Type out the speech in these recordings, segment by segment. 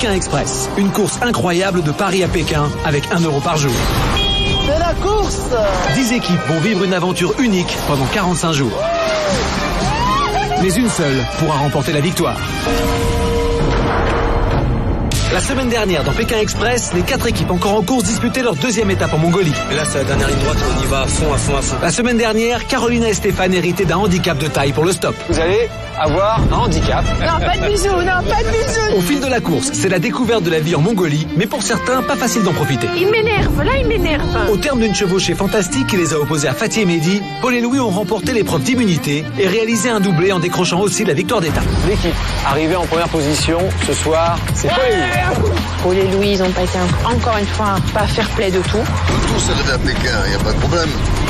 Pékin Express, une course incroyable de Paris à Pékin avec 1 € par jour. C'est la course! 10 équipes vont vivre une aventure unique pendant 45 jours. Mais une seule pourra remporter la victoire. La semaine dernière, dans Pékin Express, les 4 équipes encore en course disputaient leur 2e étape en Mongolie. Et là, c'est la dernière ligne droite, on y va à fond, à fond, à fond. La semaine dernière, Carolina et Stéphane héritaient d'un handicap de taille pour le stop. Vous allez avoir un handicap. Non, pas de bisous, non, pas de bisous! Au fil de la course, c'est la découverte de la vie en Mongolie, mais pour certains, pas facile d'en profiter. Il m'énerve, là, il m'énerve. Au terme d'une chevauchée fantastique qui les a opposés à Fatih et Mehdi, Paul et Louis ont remporté l'épreuve d'immunité et réalisé un doublé en décrochant aussi la victoire d'étape. L'équipe arrivée en première position ce soir, c'est Paul et Louis. Paul et Louis, ils ont pas été encore une fois pas fair play de tout. Tout s'arrête à Pékin, il n'y a pas de problème.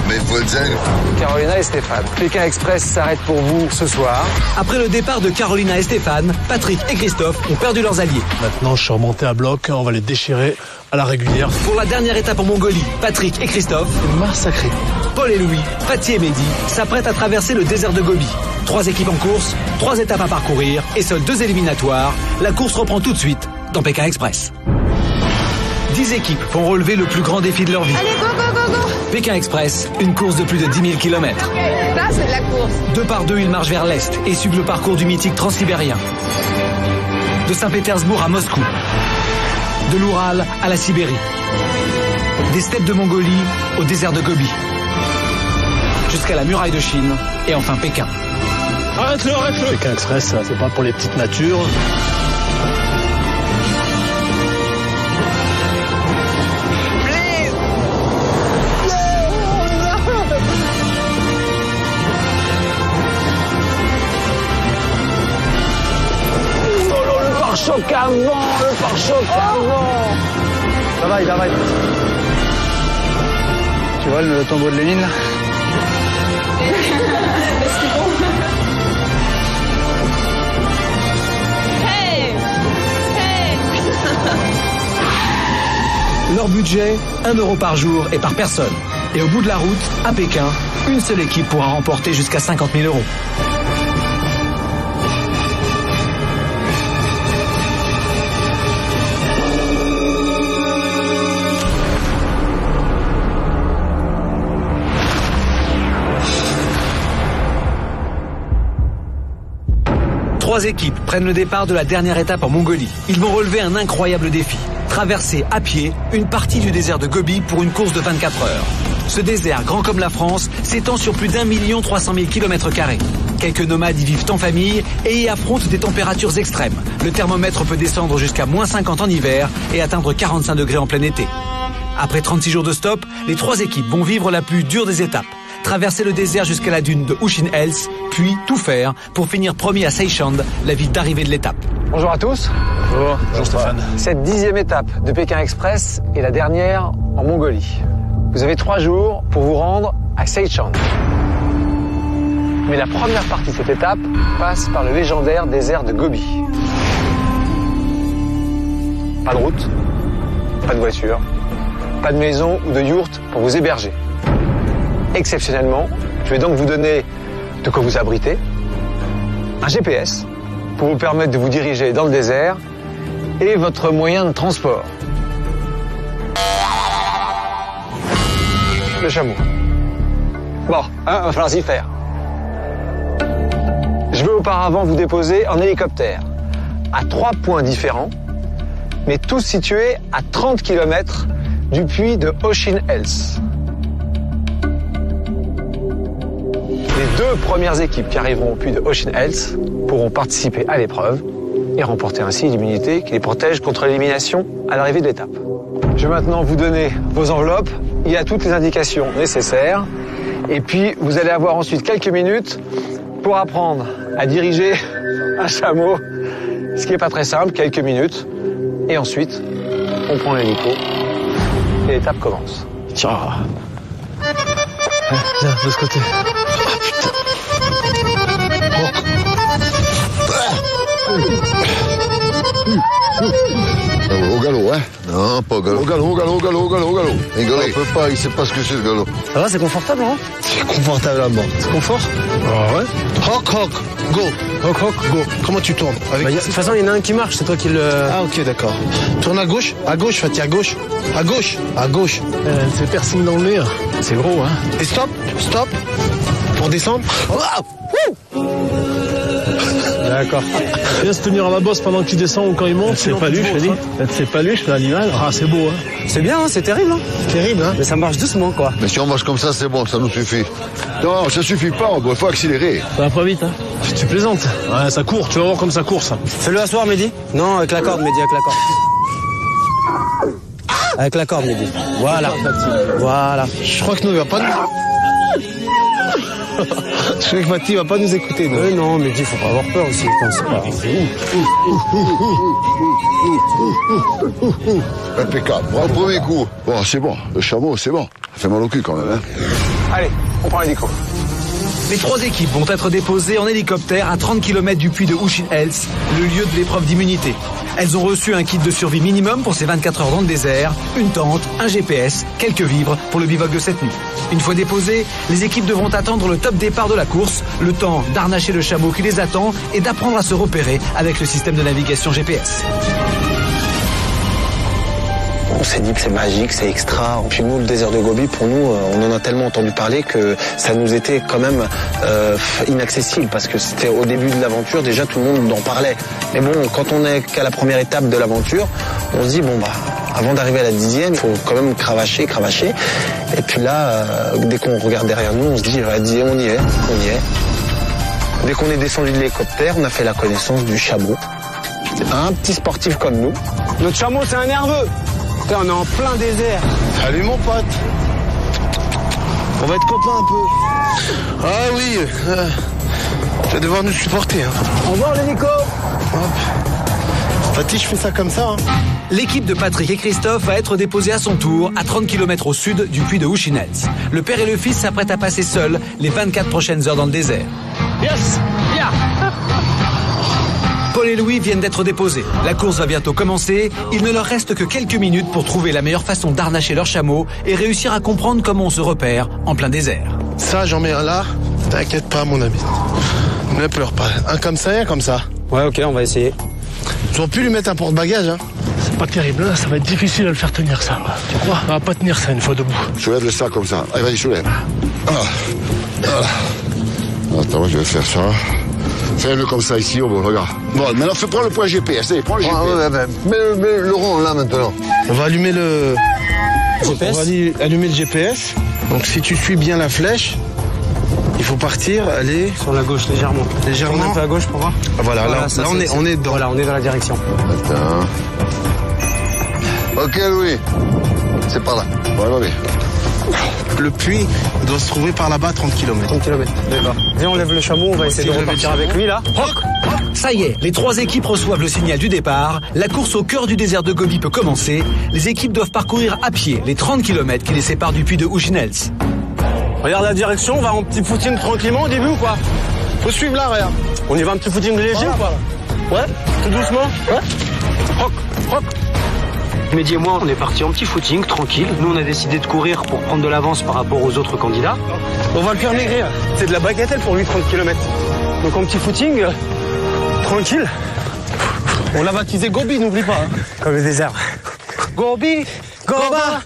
Mais il faut le dire. Carolina et Stéphane. Pékin Express s'arrête pour vous ce soir. Après le départ de Carolina et Stéphane, Patrick et Christophe ont perdu leurs alliés. Maintenant, je suis remonté à bloc, on va les déchirer à la régulière. Pour la dernière étape en Mongolie, Patrick et Christophe, Massacré. Paul et Louis, Fatih et Mehdi s'apprêtent à traverser le désert de Gobi. 3 équipes en course, 3 étapes à parcourir et seules 2 éliminatoires. La course reprend tout de suite dans Pékin Express. 10 équipes vont relever le plus grand défi de leur vie. Allez, go, go, go, go! Pékin Express, une course de plus de 10 000 km. Ça, c'est de la course. 2 par 2, ils marchent vers l'est et suivent le parcours du mythique transsibérien. De Saint-Pétersbourg à Moscou. De l'Oural à la Sibérie. Des steppes de Mongolie au désert de Gobi. Jusqu'à la muraille de Chine et enfin Pékin. Arrête-le, arrête-le! Pékin Express, c'est pas pour les petites natures. Le pare-choc avant. Ça va, il arrête. Tu vois le tombeau de Lénine là? Leur budget, 1 € par jour et par personne. Et au bout de la route, à Pékin, une seule équipe pourra remporter jusqu'à 50 000 €. Trois équipes prennent le départ de la dernière étape en Mongolie. Ils vont relever un incroyable défi. Traverser à pied une partie du désert de Gobi pour une course de 24 heures. Ce désert, grand comme la France, s'étend sur plus d'1 300 000 km². Quelques nomades y vivent en famille et y affrontent des températures extrêmes. Le thermomètre peut descendre jusqu'à -50 en hiver et atteindre 45 degrés en plein été. Après 36 jours de stop, les 3 équipes vont vivre la plus dure des étapes. Traverser le désert jusqu'à la dune de Ushin-Hels, puis tout faire pour finir premier à Seychand, la ville d'arrivée de l'étape. Bonjour à tous. Bonjour. Bonjour Stéphane. Cette 10e étape de Pékin Express est la dernière en Mongolie. Vous avez 3 jours pour vous rendre à Seychand. Mais la première partie de cette étape passe par le légendaire désert de Gobi. Pas de route, pas de voiture, pas de maison ou de yourte pour vous héberger. Exceptionnellement, je vais donc vous donner de quoi vous abriter, un GPS pour vous permettre de vous diriger dans le désert et votre moyen de transport. Le chameau. Bon, va falloir s'y faire. Je vais auparavant vous déposer en hélicoptère à 3 points différents, mais tous situés à 30 km du puits de Ushin-Hels. Les 2 premières équipes qui arriveront au puits de Ushin-Hels pourront participer à l'épreuve et remporter ainsi l'immunité qui les protège contre l'élimination à l'arrivée de l'étape. Je vais maintenant vous donner vos enveloppes. Il y a toutes les indications nécessaires. Et puis, vous allez avoir ensuite quelques minutes pour apprendre à diriger un chameau, ce qui n'est pas très simple, quelques minutes. Et ensuite, on prend l'hélico et l'étape commence. Tiens. Viens, de ce côté. Au galop, hein? Non, pas au galop. Au galop. Rigolez. On peut pas, il sait pas ce que c'est le galop. Ça va, c'est confortable, hein? C'est confortable à bord. C'est confort? Ah ouais. Hoc, go. Hoc, go. Comment tu tournes? De toute façon, il y en a un qui marche, c'est toi qui le... Ah, ok, d'accord. Tourne à gauche, Fatih, à gauche. À gauche. C'est piercing dans le nez. C'est gros, hein? Et stop. Pour descendre. D'accord. Bien se tenir à la bosse pendant qu'il descend ou quand il monte. C'est pas lui, je te dis. C'est pas lui, c'est l'animal. Ah, c'est beau, hein. C'est bien, hein, c'est terrible, hein. Terrible, hein. Mais ça marche doucement, quoi. Mais si on marche comme ça, c'est bon, ça nous suffit. Non, ça suffit pas, il faut accélérer. Ça va pas vite, hein. Tu plaisantes. Ouais, ça court, tu vas voir comme ça court, ça. Fais-le asseoir, Mehdi. Non, avec la corde, Mehdi, avec la corde. Avec la corde, Mehdi. Voilà. Je crois que nous, il va pas nous... Je crois que Fatih va pas nous écouter. Non, Mehdi, faut pas avoir peur aussi. Impeccable. Au premier coup. Bon, c'est bon. Le chameau, c'est bon. Ça fait mal au cul quand même, hein. Allez, on prend l'hélico. Les 3 équipes vont être déposées en hélicoptère à 30 km du puits de Huchin-Hels, le lieu de l'épreuve d'immunité. Elles ont reçu un kit de survie minimum pour ces 24 heures dans le désert, une tente, un GPS, quelques vivres pour le bivouac de cette nuit. Une fois déposées, les équipes devront attendre le top départ de la course, le temps d'harnacher le chameau qui les attend et d'apprendre à se repérer avec le système de navigation GPS. On s'est dit que c'est magique, c'est extra. Puis nous, le désert de Gobi, pour nous, on en a tellement entendu parler que ça nous était quand même inaccessible parce que c'était au début de l'aventure, déjà tout le monde en parlait. Mais bon, quand on est qu'à la première étape de l'aventure, on se dit, avant d'arriver à la 10e, il faut quand même cravacher. Et puis là, dès qu'on regarde derrière nous, on se dit, on y est. Dès qu'on est descendu de l'hélicoptère, on a fait la connaissance du chameau. Un petit sportif comme nous. Notre chameau, c'est un nerveux. On est en plein désert. Salut mon pote. On va être copains un peu. Ah oui. Tu vas devoir nous supporter. Hein. Au revoir l'hélico. Fatih, je fais ça comme ça. Hein. L'équipe de Patrick et Christophe va être déposée à son tour à 30 km au sud du puits de Huchin-Hels. Le père et le fils s'apprêtent à passer seuls les 24 prochaines heures dans le désert. Yes. Yeah. Paul et Louis viennent d'être déposés. La course va bientôt commencer. Il ne leur reste que quelques minutes pour trouver la meilleure façon d'harnacher leur chameau et réussir à comprendre comment on se repère en plein désert. Ça, j'en mets un là. T'inquiète pas, mon ami. Ne pleure pas. Un comme ça et un comme ça. Ouais, ok, on va essayer. Ils ont pu lui mettre un porte-bagages, hein. C'est pas terrible, hein. Ça va être difficile à le faire tenir, ça. Tu crois? On va pas tenir ça une fois debout. Soulève le sac comme ça. Allez, vas-y, soulève. Attends, je vais faire ça. Fais-le comme ça ici, regarde. Bon, maintenant, prends le point GPS. Allez, prends le GPS. Mets le rond là maintenant. On va allumer le GPS. On va allumer le GPS. Donc si tu suis bien la flèche, il faut partir, aller sur la gauche légèrement. Légèrement. Un peu à gauche pour voir. Ah, voilà, là on est dedans. Voilà, on est dans la direction. Attends. Ok, Louis. C'est par là. Voilà, oui. Le puits doit se trouver par là-bas, 30 km. 30 km, d'accord. Viens, on lève le chameau, on va essayer de repartir avec lui, là. Ça y est, les 3 équipes reçoivent le signal du départ. La course au cœur du désert de Gobi peut commencer. Les équipes doivent parcourir à pied les 30 km qui les séparent du puits de Huchin-Hels. Regarde la direction, on va en petit footing tranquillement au début ou quoi? Faut suivre là, regarde. On y va un petit footing léger ou pas? Ouais, tout doucement. Ouais. Rock. Mehdi et moi, on est partis en petit footing, tranquille. Nous, on a décidé de courir pour prendre de l'avance par rapport aux autres candidats. On va le faire maigrir. C'est de la bagatelle pour lui, 30 km. Donc en petit footing, tranquille. On l'a baptisé Gobi, n'oublie pas. Hein. Comme le désert. Gobi, Goba,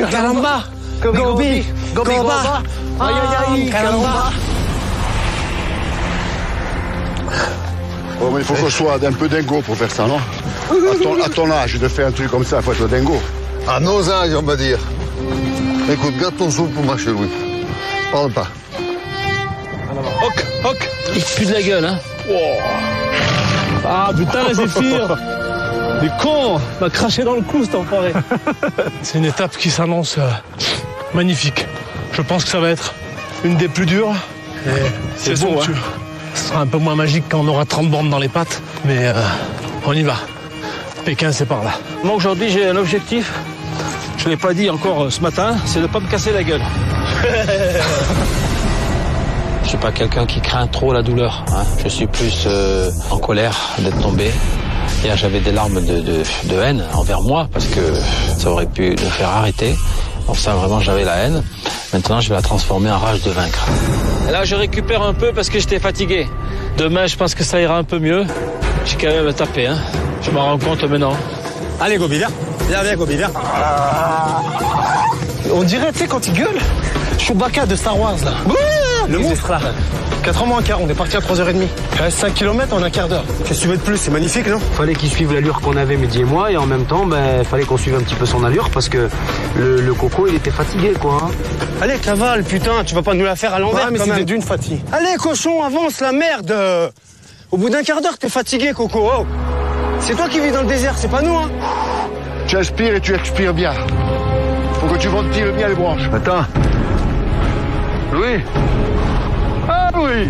Caramba. Gobi, Goba, aïe, Caramba. Oh, mais il faut que je sois un peu dingo pour faire ça, non? À ton âge, de faire un truc comme ça, il faut être dingo. À nos âges, on va dire. Écoute, garde ton souffle pour marcher, Louis. Parle pas. Hoc. Il pue de la gueule, hein. Wow. Ah, putain, Zéphyr. Des cons. M'a craché dans le cou, cet enfoiré. C'est une étape qui s'annonce magnifique. Je pense que ça va être une des plus dures. C'est beau, hein. Ce sera un peu moins magique quand on aura 30 bornes dans les pattes, mais on y va. Pékin, c'est par là. Moi, aujourd'hui, j'ai un objectif. Je ne l'ai pas dit encore ce matin, c'est de ne pas me casser la gueule. Je suis pas quelqu'un qui craint trop la douleur. Hein. Je suis plus en colère d'être tombé Hier, j'avais des larmes de haine envers moi parce que ça aurait pu me faire arrêter. Donc ça, vraiment, j'avais la haine. Maintenant, je vais la transformer en rage de vaincre. Et là, je récupère un peu parce que j'étais fatigué. Demain, je pense que ça ira un peu mieux. J'ai quand même tapé, hein. Je m'en rends compte maintenant. Allez, Gobi, viens. Viens, Gobi, viens. On dirait, tu sais, quand il gueule, Chewbacca de Star Wars, là. Le monstre, là. 4h moins un quart, on est parti à 3h30. 5 km en un quart d'heure. Qu'est-ce que tu veux de plus? C'est magnifique, non? Fallait qu'il suive l'allure qu'on avait Mehdi et moi, et en même temps, fallait qu'on suive un petit peu son allure parce que le coco, il était fatigué, quoi. Hein. Allez, cavale, putain, tu vas pas nous la faire à l'envers, mais c'est d'une fatigue. Allez, cochon, avance, la merde. Au bout d'un quart d'heure, t'es fatigué, Coco. Oh. C'est toi qui vis dans le désert, c'est pas nous, hein. Tu inspires et tu expires bien. Faut que tu ventiles bien les branches. Attends. Louis. Ah oui.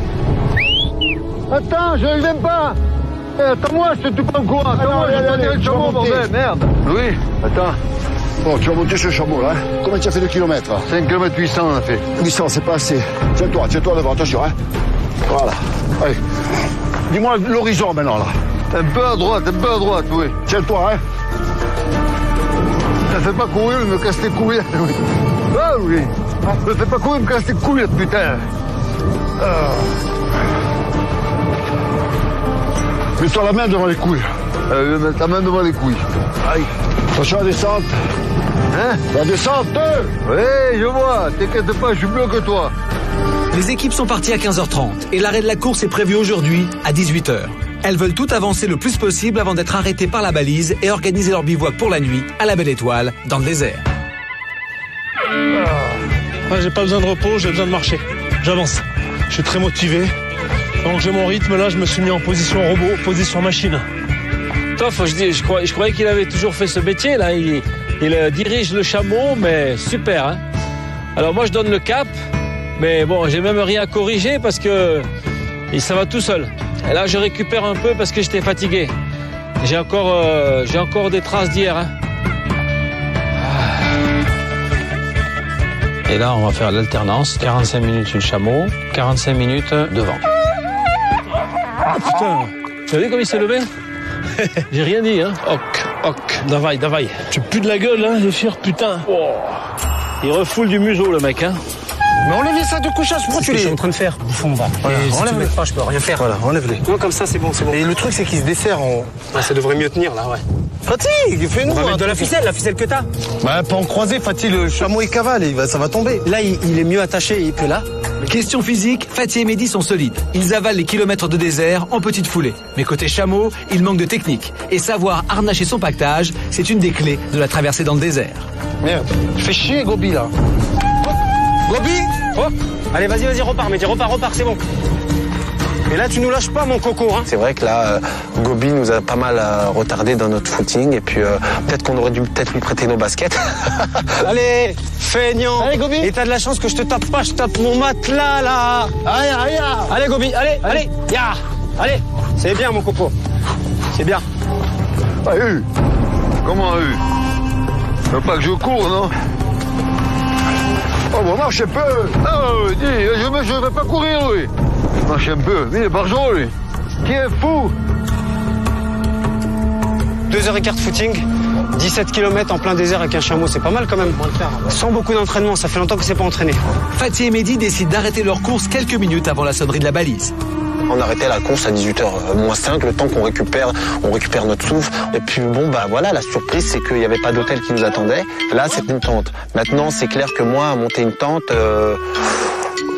Attends, je n'aime pas. Attends-moi, je te pas au courant. Attends-moi, je vais pas tirer le chameau, bordel, merde. Louis, attends. Bon, tu vas monter ce chameau là, hein. Combien tu as fait de kilomètres? 5 km 800 on a fait. 800, c'est pas assez. Tiens-toi devant, attention, hein. Voilà. Allez. Dis-moi l'horizon maintenant là. Un peu à droite, oui. Tiens-toi, hein. Ça fait pas courir, il me casse les couilles. Oui. Ah oui. Me fais pas courir, il me casse les couilles, putain. Mets-toi la main devant les couilles. Je vais mettre la main devant les couilles. Aïe. Attention à la descente. Hein? La descente. Oui, je vois. T'inquiète pas, je suis mieux que toi. Les équipes sont parties à 15h30 et l'arrêt de la course est prévu aujourd'hui à 18h. Elles veulent toutes avancer le plus possible avant d'être arrêtées par la balise et organiser leur bivouac pour la nuit à la Belle Étoile, dans le désert. J'ai pas besoin de repos, j'ai besoin de marcher. J'avance. Je suis très motivé. Donc j'ai mon rythme, là je me suis mis en position robot, position machine. Toff, je croyais qu'il avait toujours fait ce métier là. Il dirige le chameau, mais super. Hein. Alors moi je donne le cap, mais bon, j'ai même rien à corriger parce que ça va tout seul. Et là je récupère un peu parce que j'étais fatigué. J'ai encore des traces d'hier. Hein. Et là on va faire l'alternance, 45 minutes sur le chameau, 45 minutes devant. Ah putain, tu as vu comme il s'est levé? J'ai rien dit, hein. Ok, davai. Tu pues de la gueule, hein, Zéphyr, putain. Oh. Il refoule du museau, le mec, hein. Mais enlève les sacs de couchage, pourquoi tu les... Je suis en train de faire, bouffon, va. Voilà, si enlève-les. tu mets pas, je peux rien faire. Voilà, enlève-les. Non, comme ça, c'est bon. Et le truc, c'est qu'il se dessert en... Ouais, ça devrait mieux tenir, là, ouais. Fatih, fais-nous. On va mettre de la ficelle que t'as. Bah, pas en croisé, Fatih, le chameau il cavale, ça va tomber. Là, il est mieux attaché que là. Question physique, Fatih et Mehdi sont solides. Ils avalent les kilomètres de désert en petite foulée. Mais côté chameau, il manque de technique. Et savoir harnacher son pactage, c'est une des clés de la traversée dans le désert. Merde, fais chier Gobi là. Gobi. Oh. Allez, vas-y, repars, Mehdi, repars, c'est bon. Et là, tu nous lâches pas, mon coco, hein. C'est vrai que là, Gobi nous a pas mal retardé dans notre footing. Et puis, peut-être qu'on aurait dû lui prêter nos baskets. Allez, feignant. Allez, Gobi. Et t'as de la chance que je te tape pas, je tape mon matelas, là. Aïe. Allez, Gobi, allez. Ya. Allez. C'est bien, mon coco. C'est bien. Ah, comment Tu veux pas que je cours, non? Oh, bon, marche un peu. Ah, dis, je vais pas courir, oui. Marche un peu. Il est barjot, lui. Qui est fou? 2h15 de footing, 17 km en plein désert avec un chameau, c'est pas mal quand même. Sans beaucoup d'entraînement, ça fait longtemps que c'est pas entraîné. Fatih et Mehdi décident d'arrêter leur course quelques minutes avant la sonnerie de la balise. On arrêtait la course à 18h-5, le temps qu'on récupère notre souffle. Et puis bon, bah voilà, la surprise, c'est qu'il n'y avait pas d'hôtel qui nous attendait. Là, c'est une tente. Maintenant, c'est clair que moi, monter une tente,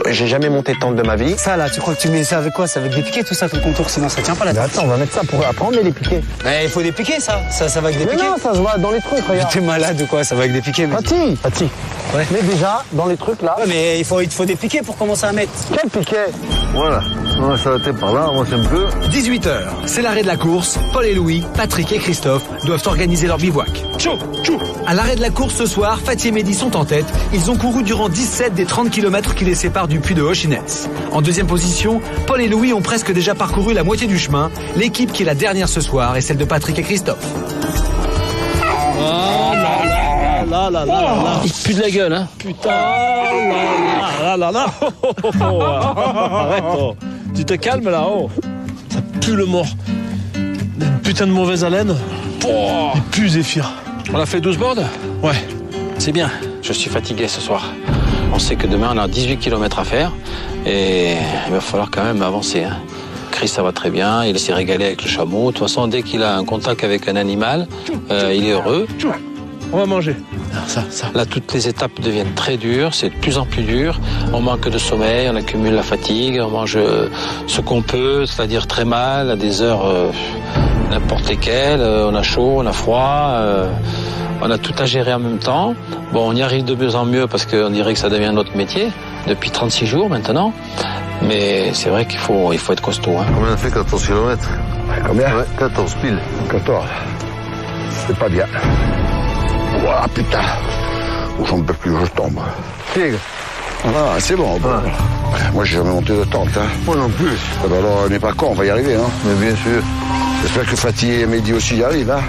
j'ai jamais monté de tente de ma vie. Ça, là, tu crois que tu mets ça avec quoi? Ça avec des piquets, tout ça, ton contour, sinon ça tient pas la tête. Attends, on va mettre ça pour après on met les piquets. Mais il faut des piquets, ça va avec des mais piquets. non, ça se voit dans les trucs, regarde. T'es malade ou quoi? Ça va avec des piquets, mais... Fatih. Ouais. Mais déjà, dans les trucs là... Ouais, mais il te faut des piquets pour commencer à mettre. Quel piquet? Voilà. On va s'arrêter par là, avance un peu. 18h, c'est l'arrêt de la course. Paul et Louis, Patrick et Christophe doivent organiser leur bivouac. À l'arrêt de la course ce soir, Fatih et Mehdi sont en tête. Ils ont couru durant 17 des 30 km qui les séparent du puits de Hochines. En deuxième position, Paul et Louis ont presque déjà parcouru la moitié du chemin. L'équipe qui est la dernière ce soir est celle de Patrick et Christophe. Là. Il pue de la gueule, hein. Putain. Là. Arrête, oh. Tu te calmes, là, oh. Ça pue le mort. putain de mauvaise haleine. Oh, il pue, Zéphyr. On a fait 12 bords? Ouais. C'est bien. Je suis fatigué ce soir. On sait que demain, on a 18 km à faire. Et il va falloir quand même avancer. Hein. Chris, ça va très bien. Il s'est régalé avec le chameau. De toute façon, dès qu'il a un contact avec un animal, il est heureux. On va manger. Ça. Là, toutes les étapes deviennent très dures. C'est de plus en plus dur. On manque de sommeil, on accumule la fatigue. On mange ce qu'on peut, c'est-à-dire très mal, à des heures n'importe lesquelles. On a chaud, on a froid. On a tout à gérer en même temps. Bon, on y arrive de mieux en mieux parce qu'on dirait que ça devient notre métier depuis 36 jours maintenant. Mais c'est vrai qu'il faut être costaud. Hein. Combien on fait 14 km? Combien? 14 pile. 14. C'est pas bien. Ouah, putain. J'en peux plus, je tombe. Tigre. Ah, c'est bon. Moi, j'ai jamais monté de tente. Hein. Moi non plus. Ah ben alors, on n'est pas con, on va y arriver. Hein. Mais bien sûr. J'espère que Fatih et Mehdi aussi y arrivent. Hein.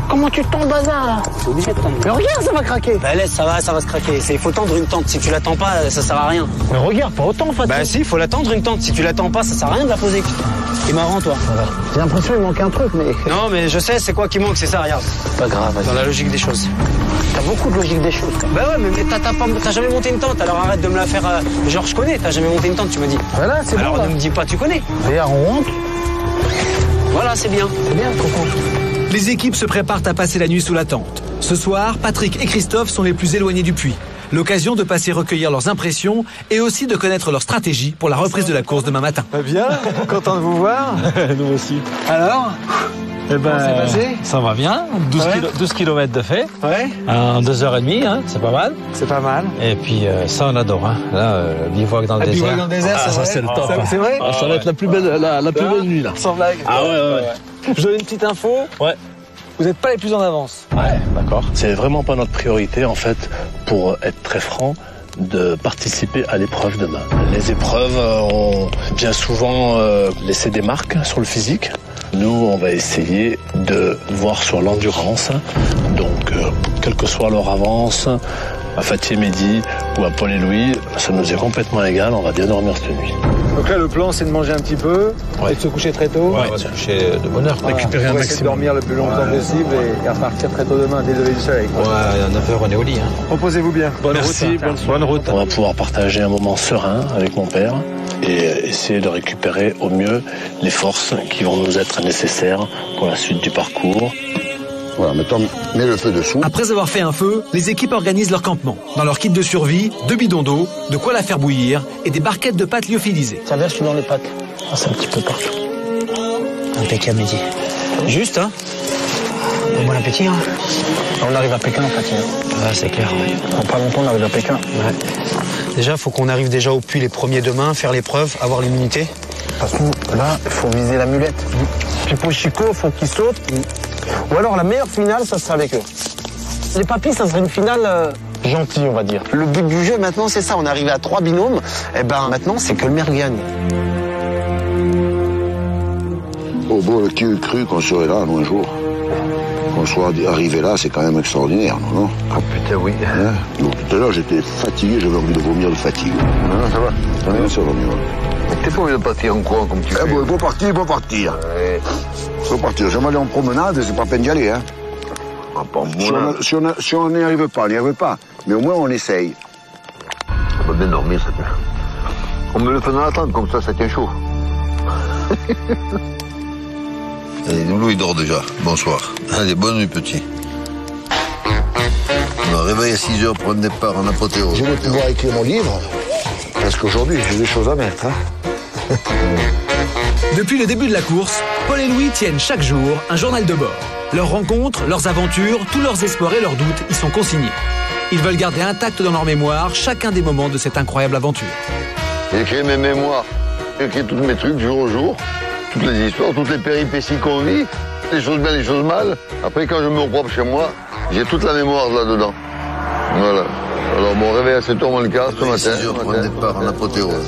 Comment tu tombes, bazar, là? C'est obligé de tendre. Mais regarde, ça va craquer. Bah laisse, ça va se craquer. Il faut tendre une tente. Si tu la tends pas, ça sert à rien. Mais regarde, pas autant, Fatih. Bah si, il faut la tendre une tente. Si tu la tends pas, ça sert à rien de la poser. T'es marrant, toi. J'ai l'impression qu'il manque un truc, mais... Non, mais je sais, c'est quoi qui manque, c'est ça, regarde. Pas grave, vas-y. Dans la logique des choses. T'as beaucoup de logique des choses, quand même. Bah ouais, mais t'as jamais monté une tente, alors arrête de me la faire... genre, je connais, t'as jamais monté une tente, tu me dis. Voilà, c'est bon, alors là. ne me dis pas, tu connais. Regarde, on rentre. Voilà, c'est bien. C'est bien, Coco. Les équipes se préparent à passer la nuit sous la tente. Ce soir, Patrick et Christophe sont les plus éloignés du puits. L'occasion de passer recueillir leurs impressions et aussi de connaître leur stratégie pour la reprise de la course demain matin. Bien, content de vous voir. Nous aussi. Alors, Eh ben, comment c'est passé? ça va bien. 12 km de fait. Ouais, En 2h30, hein, c'est pas mal. c'est pas mal. Et puis ça, on adore. Hein. Là, bivouac dans le désert. Bivouac dans le désert, Ah, c'est ça, vrai. c'est le top. C'est vrai? Ah, ça va être la plus belle, la plus belle nuit, là. Sans blague. Ah ouais. Je donne une petite info. Ouais. Vous n'êtes pas les plus en avance. Ouais, d'accord. C'est vraiment pas notre priorité, en fait, pour être très franc, de participer à l'épreuve demain. Les épreuves ont bien souvent laissé des marques sur le physique. Nous, on va essayer de voir sur l'endurance. Donc, quelle que soit leur avance, à Fatih Mehdi ou à Paul et Louis, ça nous est complètement égal, on va bien dormir cette nuit. Donc là, le plan, c'est de manger un petit peu et de se coucher très tôt. Ouais, on va se coucher de bonne heure. Récupérer un pour essayer de maximum. dormir le plus longtemps possible et repartir très tôt demain dès le lever du soleil. Ouais, à 9h, on est au lit. Hein. Reposez-vous bien. Bonne route. On va pouvoir partager un moment serein avec mon père et essayer de récupérer au mieux les forces qui vont nous être nécessaires pour la suite du parcours. Voilà, maintenant, mets le feu dessous. Après avoir fait un feu, les équipes organisent leur campement. Dans leur kit de survie, 2 bidons d'eau, de quoi la faire bouillir et des barquettes de pâtes lyophilisées. Ça verse dans les pattes. Ah, c'est un petit peu partout. Impeccable, Mehdi. Juste, hein. Bon appétit, hein. On arrive à Pékin, en fait. Ah, c'est clair, ouais. Dans pas longtemps, on arrive à Pékin. Ouais. Déjà, faut qu'on arrive déjà au puits les premiers demain, faire l'épreuve, avoir l'immunité. De toute façon, là, il faut viser la mulette. Puis pour Chico, il faut qu'il saute. Ou alors, la meilleure finale, ça serait avec eux. Les papis, ça serait une finale gentille, on va dire. Le but du jeu, maintenant, c'est ça. On est arrivé à 3 binômes. Et ben, maintenant, c'est que le maire gagne. Oh, bon, qui eût cru qu'on serait là, nous, un jour? Qu'on soit arrivé là, c'est quand même extraordinaire, non? Ah putain, oui. Hein? Donc, tout à l'heure, j'étais fatigué, j'avais envie de vomir de fatigue. Non, ça va. Ça va mieux. Mais t'es pas envie de partir en courant comme tu fais. Bon, il faut partir, il faut partir. Ouais. Il faut partir. J'aime aller en promenade, c'est pas peine d'y aller, hein. Ah, pas moi. Si on n'y arrive pas, on n'y arrive pas. Mais au moins, on essaye. On va bien dormir, ça. On me le fait dans la tente, comme ça tient chaud. Allez, Loulou, il dort déjà. Bonsoir. Allez, bonne nuit, petit. On va réveiller à 6h pour un départ en apothéose. Je vais pouvoir écrire mon livre, parce qu'aujourd'hui, j'ai des choses à mettre, hein. Depuis le début de la course, Paul et Louis tiennent chaque jour un journal de bord. Leurs rencontres, leurs aventures, tous leurs espoirs et leurs doutes y sont consignés. Ils veulent garder intact dans leur mémoire chacun des moments de cette incroyable aventure. J'ai écrit mes mémoires, j'ai écrit tous mes trucs jour au jour, toutes les histoires, toutes les péripéties qu'on vit, les choses bien, les choses mal. Après, quand je me reprends chez moi, j'ai toute la mémoire là-dedans. Voilà. Alors, mon réveil à 7h moins le quart ce matin. 6h pour un départ en apothéose.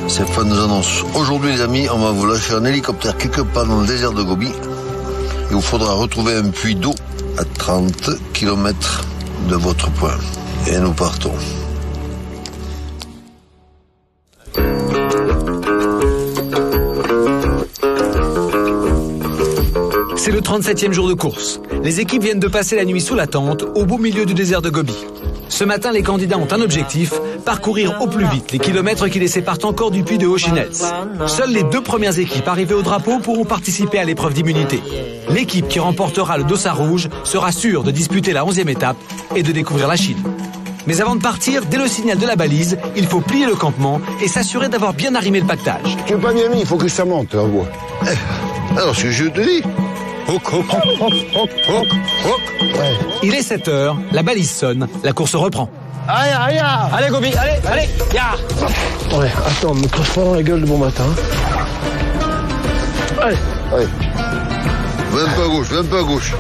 Stéphane nous annonce, aujourd'hui les amis, on va vous lâcher un hélicoptère quelque part dans le désert de Gobi. Il vous faudra retrouver un puits d'eau à 30 km de votre point. Et nous partons. C'est le 37e jour de course. Les équipes viennent de passer la nuit sous la tente, au beau milieu du désert de Gobi. Ce matin, les candidats ont un objectif, parcourir au plus vite les kilomètres qui les séparent encore du puits de Ocean Hills. Seules les 2 premières équipes arrivées au drapeau pourront participer à l'épreuve d'immunité. L'équipe qui remportera le dossard rouge sera sûre de disputer la 11e étape et de découvrir la Chine. Mais avant de partir, dès le signal de la balise, il faut plier le campement et s'assurer d'avoir bien arrimé le pactage. Tu n'es pas bien mis, il faut que ça monte en bois. Alors, ce que je te dis. Il est 7 heures, la balise sonne, la course reprend. Allez Gobi, allez, ya. Ouais, attends, me crache pas dans la gueule de bon matin. Allez. Va un peu à gauche.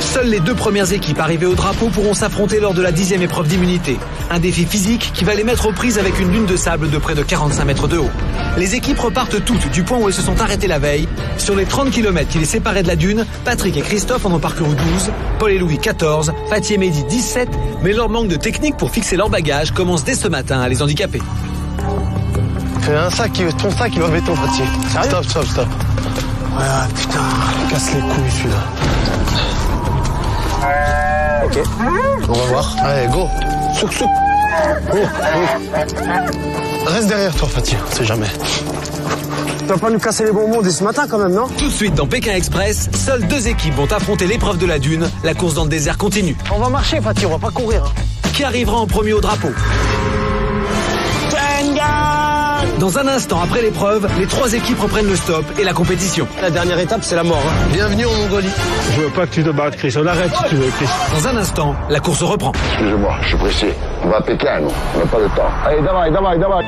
Seules les 2 premières équipes arrivées au drapeau pourront s'affronter lors de la 10e épreuve d'immunité. Un défi physique qui va les mettre aux prises avec une dune de sable de près de 45 mètres de haut. Les équipes repartent toutes du point où elles se sont arrêtées la veille. Sur les 30 km qui les séparaient de la dune, Patrick et Christophe en ont parcouru 12, Paul et Louis 14, Fatih et Mehdi 17, mais leur manque de technique pour fixer leur bagage commence dès ce matin à les handicaper. Fais ton sac il va béton, Fatih. Stop. Ah putain, casse les couilles celui-là. Ok, on va voir. Allez, go. Souk. Reste derrière toi, Fatih, on sait jamais. Tu vas pas nous casser les bonbons dès ce matin quand même, non? Tout de suite dans Pékin Express, seules 2 équipes vont affronter l'épreuve de la dune. La course dans le désert continue. On va marcher, Fatih, on va pas courir. Qui arrivera en premier au drapeau? Dans un instant après l'épreuve, les 3 équipes reprennent le stop et la compétition. La dernière étape, c'est la mort. Bienvenue en Mongolie. Je veux pas que tu te battes, Chris. On arrête si tu veux, Chris. Dans un instant, la course reprend. Excusez-moi, je suis pressé. On va à Pékin, nous. On n'a pas le temps. Allez, давай.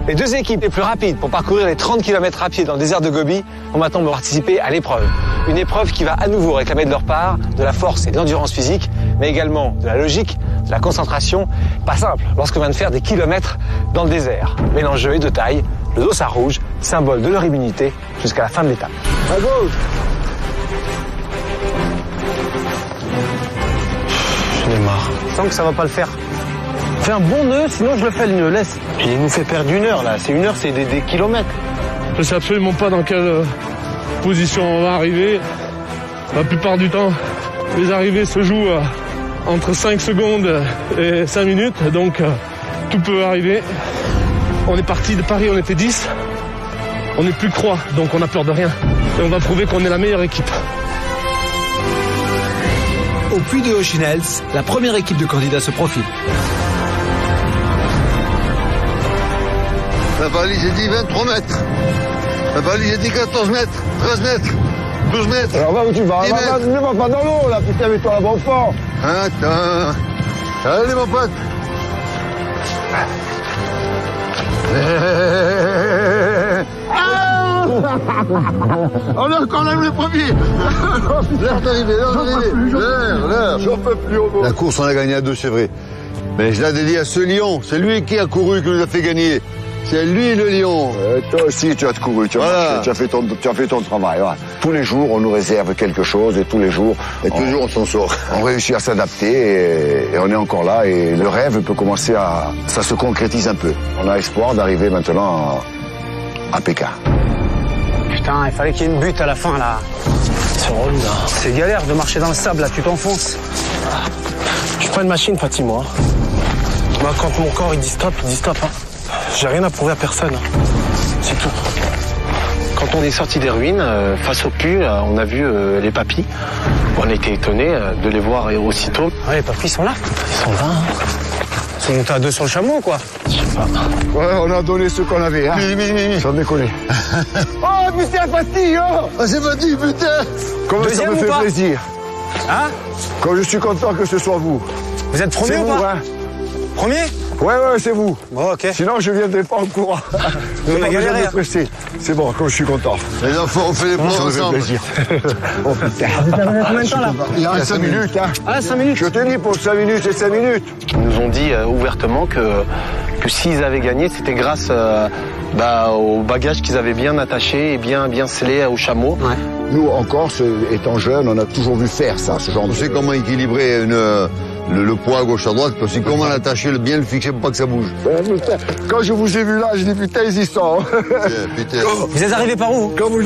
Les 2 équipes les plus rapides pour parcourir les 30 km à pied dans le désert de Gobi vont maintenant participer à l'épreuve. Une épreuve qui va à nouveau réclamer de leur part de la force et de l'endurance physique, mais également de la logique, de la concentration. Pas simple lorsqu'on vient de faire des kilomètres dans le désert. Mais l'enjeu est de taille, le dossard rouge, symbole de leur immunité jusqu'à la fin de l'étape. À gauche. J'en ai marre. Je sens que ça va pas le faire. Fais un bon nœud, sinon je le fais le nœud, laisse. Il nous fait perdre 1 heure là, c'est 1 heure, c'est des kilomètres. Je sais absolument pas dans quelle position on va arriver. La plupart du temps, les arrivées se jouent entre 5 secondes et 5 minutes, donc tout peut arriver. On est parti de Paris, on était 10, on n'est plus que 3, donc on a peur de rien. Et on va prouver qu'on est la meilleure équipe. Au puits de Ocean Hills, la première équipe de candidats se profile. La balise est dit 23 mètres. La balise est dit 14 mètres, 13 mètres, 12 mètres. Alors va où tu vas? Ne va pas dans l'eau, là, putain, mets-toi là-bas au fond. Attends. Allez, mon pote. Alors qu'on aime les premiers. L'heure d'arriver. L'heure. J'en peux plus au bout. La course, on a gagné à 2, c'est vrai. Mais je l'ai dédié à ce lion. C'est lui qui a couru, qui nous a fait gagner. C'est lui le lion. Toi aussi, tu as couru, tu as fait ton travail. Voilà. Tous les jours, on nous réserve quelque chose et tous les jours, on s'en sort. On réussit à s'adapter et on est encore là. Et le rêve peut commencer ça se concrétise un peu. On a espoir d'arriver maintenant à Pékin. Putain, il fallait qu'il y ait une butte à la fin là. C'est relou là. C'est galère de marcher dans le sable là, tu t'enfonces. Je suis pas une machine, Fatih, moi. Moi, quand mon corps il dit stop, hein. J'ai rien à prouver à personne. C'est tout. Quand on est sorti des ruines, face au puits, on a vu les papis. On a été étonnés de les voir aussitôt. Ouais, les papis sont là. Ils sont là. Hein. Ils sont montés à 2 sur le chameau, quoi. Je sais pas. Ouais, on a donné ce qu'on avait, hein. Sans déconner. Oh, putain, Fatih, oh. Ah, c'est Fatih, putain. Comme ça me fait plaisir. Hein? Comme je suis content que ce soit vous. Vous êtes premier ou pas? Hein. Premier? Ouais, c'est vous. Bon, ok. Sinon, je viendrai pas en courant. On a galéré. C'est bon, comme je suis content. Les enfants, on fait les points ensemble. Ça me fait plaisir. Oh putain. Vous avez combien de temps là? Il y a 5 minutes, hein. Ah, 5 minutes. Je te dis pour 5 minutes, c'est 5 minutes. Ils nous ont dit ouvertement que s'ils avaient gagné, c'était grâce au bagage qu'ils avaient bien attaché et bien scellé au chameau. Ouais. Nous, en Corse, étant jeunes, on a toujours vu faire ça, ce genre de... On sait comment équilibrer le poids à gauche à droite, parce que comment l'attacher, bien le fixer pour pas que ça bouge. Quand je vous ai vu là, je dis putain, ils y sont. Vous êtes arrivés par où? Quand vous...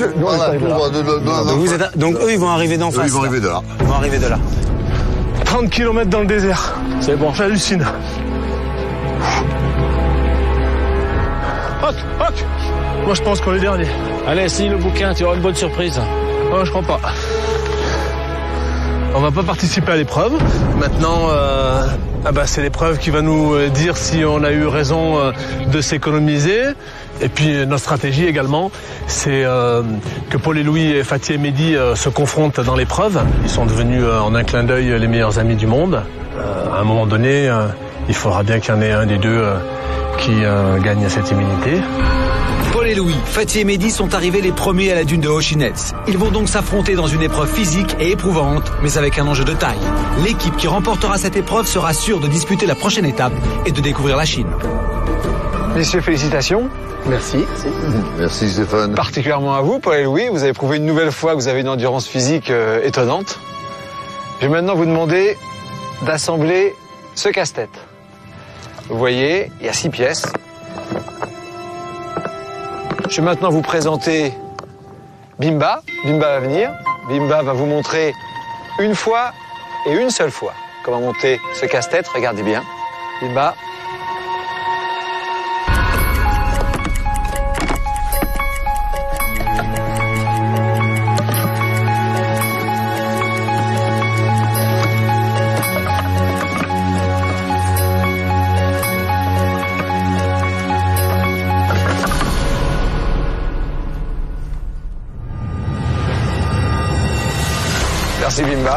Donc eux, ils vont arriver d'en face. Ils vont arriver de là. Ils vont arriver de là. 30 km dans le désert. C'est bon, j'hallucine. Hoc, hoc. Moi, je pense qu'on est dernier. Allez, signe le bouquin, tu auras une bonne surprise. Oh, je crois pas. On va pas participer à l'épreuve. Maintenant, c'est l'épreuve qui va nous dire si on a eu raison de s'économiser. Et puis notre stratégie également, c'est que Paul et Louis et Fatih et Mehdi se confrontent dans l'épreuve. Ils sont devenus en un clin d'œil les meilleurs amis du monde. À un moment donné, il faudra bien qu'il y en ait un des deux qui gagne cette immunité. Paul et Louis, Fatih et Mehdi sont arrivés les premiers à la dune de Hochinets. Ils vont donc s'affronter dans une épreuve physique et éprouvante, mais avec un enjeu de taille. L'équipe qui remportera cette épreuve sera sûre de disputer la prochaine étape et de découvrir la Chine. Messieurs, félicitations. Merci. Merci Stéphane. Particulièrement à vous, Paul et Louis. Vous avez prouvé une nouvelle fois que vous avez une endurance physique étonnante. Je vais maintenant vous demander d'assembler ce casse-tête. Vous voyez, il y a 6 pièces. Je vais maintenant vous présenter Bimba. Bimba va venir. Bimba va vous montrer une fois et une seule fois comment monter ce casse-tête. Regardez bien. Bimba. Merci Bimba.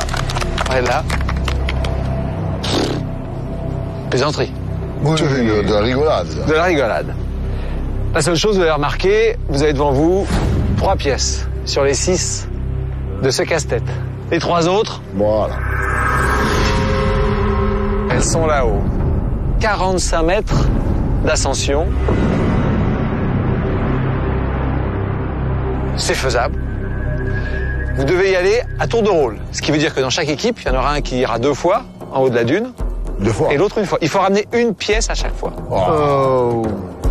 Arrête là. Plaisanterie. Oui, de la rigolade. De la rigolade. La seule chose, vous avez remarqué, vous avez devant vous 3 pièces sur les 6 de ce casse-tête. Les 3 autres, voilà. Elles sont là-haut. 45 mètres d'ascension. C'est faisable. Vous devez y aller à tour de rôle. Ce qui veut dire que dans chaque équipe, il y en aura un qui ira 2 fois en haut de la dune. 2 fois. Et l'autre 1 fois. Il faut ramener une pièce à chaque fois. Oh.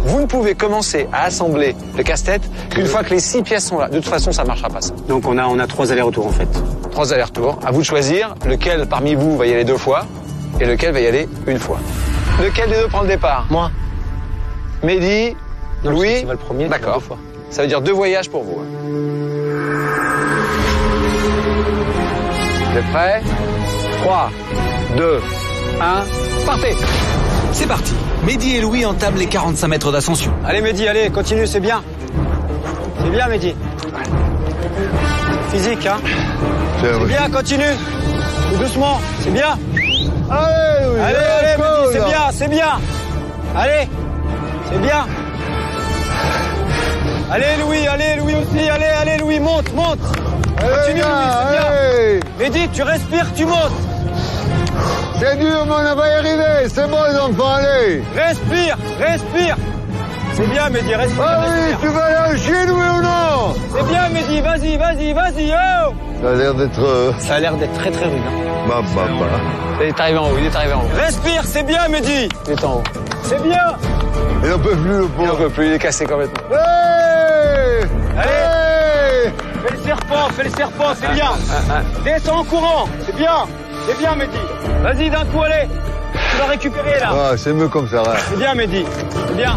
Vous ne pouvez commencer à assembler le casse-tête qu'une fois que les 6 pièces sont là. De toute façon, ça ne marchera pas ça. Donc on a 3 allers-retours en fait. 3 allers-retours. À vous de choisir lequel parmi vous va y aller 2 fois et lequel va y aller 1 fois. Lequel des deux prend le départ? Moi. Mehdi, Louis. Tu vas le premier. D'accord. 2 fois. Ça veut dire 2 voyages pour vous. Vous êtes prêts? 3, 2, 1, partez! C'est parti. Mehdi et Louis entament les 45 mètres d'ascension. Allez Mehdi, allez, continue, c'est bien. C'est bien Mehdi. Physique, hein? C'est bien, continue. Tout doucement, c'est bien. Allez, Louis, allez, Mehdi, c'est bien, c'est bien. Allez, c'est bien. Allez Louis aussi, allez Louis, monte. Continue Louis, c'est bien. Mehdi, tu respires, tu montes. C'est dur, mais on va y arriver. C'est bon, les enfants, allez. Respire. C'est bien, Mehdi, respire. Ah oui, tu vas aller en Chine, oui ou non? C'est bien, Mehdi, vas-y, oh. Ça a l'air d'être... Ça a l'air d'être très rude, hein. Il est arrivé en haut, Respire, c'est bien, Mehdi. Il est en haut. C'est bien. Il n'en peut plus, le pauvre. Il n'en peut plus, il est cassé complètement. Hey! Allez. Fais le serpent, c'est bien. Descends en courant, c'est bien, Mehdi. Vas-y, d'un coup, allez. Tu vas récupérer, là. Ah, c'est mieux comme ça, là. C'est bien, Mehdi, c'est bien.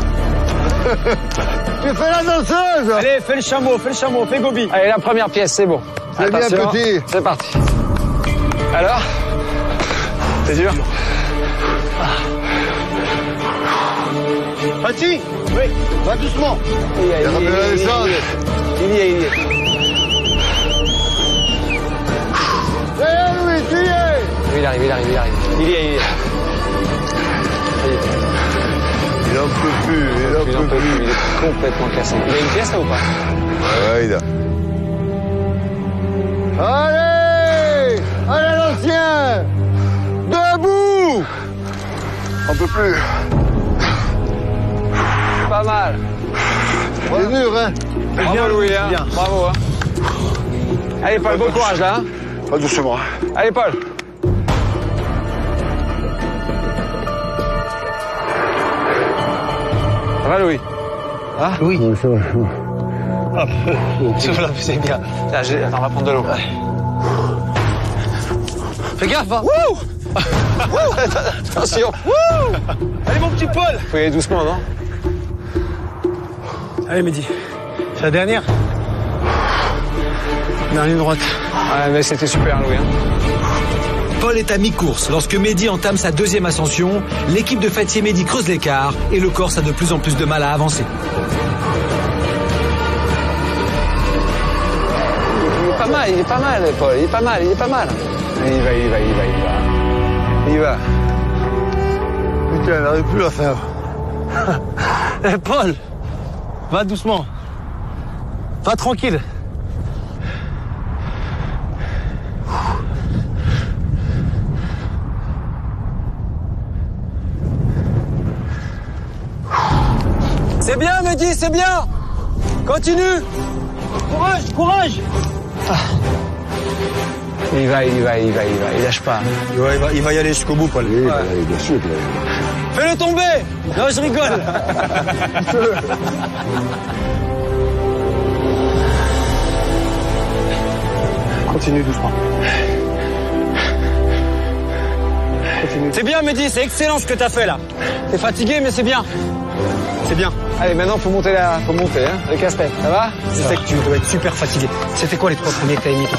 Tu fais la danseuse. Allez, fais le chameau, fais Gobi. Allez, la première pièce, c'est bon. C'est bien, petit. C'est parti. Alors? C'est dur? Fatih, oui, va doucement. Il y est. Louis, tu y es. Il arrive. Il y est. Il en peut plus, Il est complètement cassé. Il a une pièce là ou pas? Ouais, il a. Allez, l'ancien. Debout. On peut plus. Pas mal. C'est dur, hein. Bravo Louis, hein. Bravo. Hein. Allez, Paul, bon courage, là. Hein. Pas doucement. Allez, Paul. Ça va, Louis? Ah oui. Ça va. C'est bien. Attends, on va prendre de l'eau. Fais gaffe, hein. Attention. Allez, mon petit Paul. Faut y aller doucement, non? Allez, Mehdi. C'est la dernière. Dernière droite. Ouais, mais c'était super, Louis. Hein. Paul est à mi-course. Lorsque Mehdi entame sa deuxième ascension, l'équipe de Fatih et Mehdi creuse l'écart et le Corse a de plus en plus de mal à avancer. Il est pas mal, Paul. Il est pas mal. Il va. Putain, elle n'arrive plus à faire. Eh, Paul, va doucement. Va tranquille. C'est bien, Mehdi, c'est bien. Continue. Courage. Il va, il lâche pas. Il va y aller jusqu'au bout, Paul. Oui, bien sûr. Fais-le tomber. Non, je rigole. Continue doucement. C'est bien, Mehdi, c'est excellent ce que t'as fait là. T'es fatigué, mais c'est bien. C'est bien. Allez, maintenant, faut monter, hein, le casse-tête. Ça va? Je sais que tu dois être super fatigué. C'était quoi les 3 premiers que t'as émis, toi?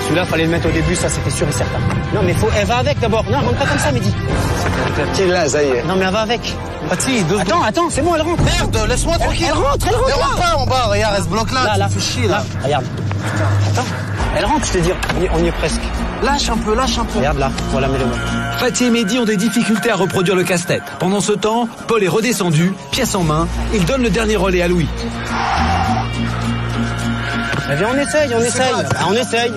Celui-là, fallait le mettre au début, ça c'était sûr et certain. Non, mais elle va avec d'abord. Non, rentre pas comme ça, Mehdi. La petite là, ça y est. Non, mais elle va avec. Attends, c'est bon, elle rentre. Merde, laisse-moi tranquille. Elle rentre. Elle rentre pas en bas, regarde, elle se bloque là. Là, tu fais chier, là. Regarde. Attends. Elle rentre, je te dis. On y est presque. Lâche un peu. Regarde là, voilà, mets-le-moi. Fatih et Mehdi ont des difficultés à reproduire le casse-tête. Pendant ce temps, Paul est redescendu, pièce en main. Il donne le dernier relais à Louis. Eh bien, on essaye. On essaye.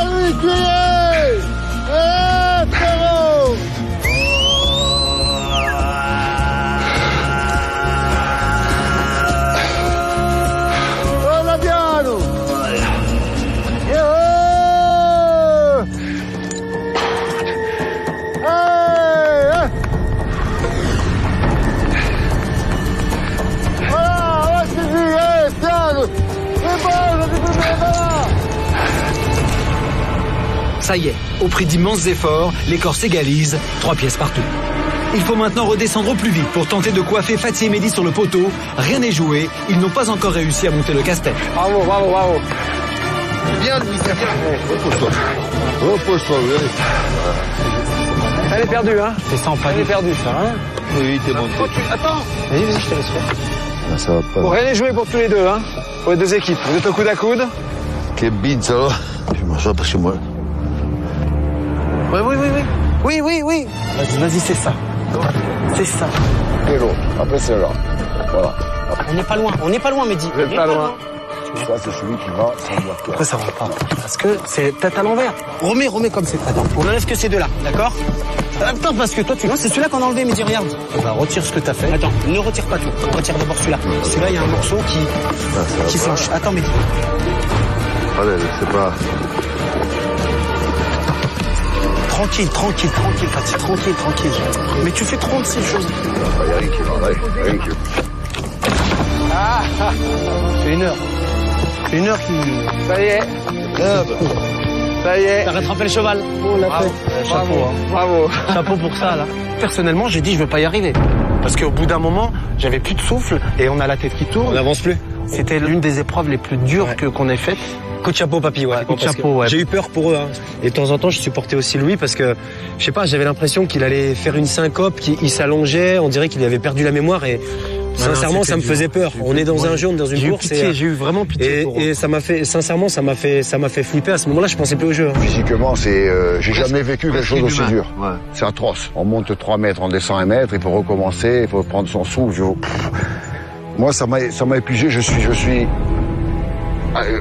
Louis, tu y es. Frérot. Oh, la piano. Ça y est, au prix d'immenses efforts, les corps s'égalisent, 3 pièces partout. Il faut maintenant redescendre au plus vite pour tenter de coiffer Fatih et Mehdi sur le poteau. Rien n'est joué, ils n'ont pas encore réussi à monter le casse-tête. Bravo. Bien, Louis, c'est bien. Repose-toi, oui. Elle est perdue, hein? C'est ça en pas. Elle est perdue, ça, hein? Oui, t'es monté. Attends. Vas-y, je te laisse faire. Ah, ça va pas. Bon, rien n'est joué pour tous les deux, hein? Pour les deux équipes. Vous êtes au coude à coude? Quelle bide, ça va? Je m'assois parce que moi. Oui. Vas-y, c'est ça. Et l'autre. Après, c'est là. Voilà. On n'est pas loin, Mehdi. Vous êtes pas loin. Ça, c'est celui qui va s'embarquer. Pourquoi ça va pas? Parce que c'est tête à l'envers. Remets comme c'est. Attends, on enlève que ces deux-là, d'accord? Attends, parce que toi, non, c'est celui-là qu'on a enlevé, Mehdi, regarde. Retire ce que t'as fait. Attends, ne retire pas tout. Retire d'abord celui-là. Celui-là, il y a un morceau qui flanche. Attends, Mehdi. Allez, c'est pas... Tranquille, Fatih, tranquille. Mais tu fais trop de ces choses. Il y a rien qui va, rien qui va. C'est une heure qui... Ça y est. T'as rattrapé le cheval. On l'a fait. Bravo. Chapeau pour ça, là. Personnellement, j'ai dit, je veux pas y arriver. Parce qu'au bout d'un moment, j'avais plus de souffle et on a la tête qui tourne. On n'avance plus. C'était l'une des épreuves les plus dures qu'on ait faites. Coup de chapeau, papy, ouais. Coup de chapeau, ouais. J'ai eu peur pour eux, hein. Et de temps en temps, je supportais aussi Louis parce que, je sais pas, j'avais l'impression qu'il allait faire une syncope, qu'il s'allongeait, on dirait qu'il avait perdu la mémoire et sincèrement, ça me faisait peur. On est dans un jeu, dans une course. J'ai eu vraiment pitié. Et ça m'a fait, sincèrement, ça m'a fait flipper. À ce moment-là, je pensais plus au jeu. Hein. Physiquement, j'ai jamais vécu quelque chose d'aussi dur. Ouais. C'est atroce. On monte 3 mètres, on descend 1 mètre, il faut recommencer, il faut prendre son souffle. Moi, ça m'a épuisé, je suis,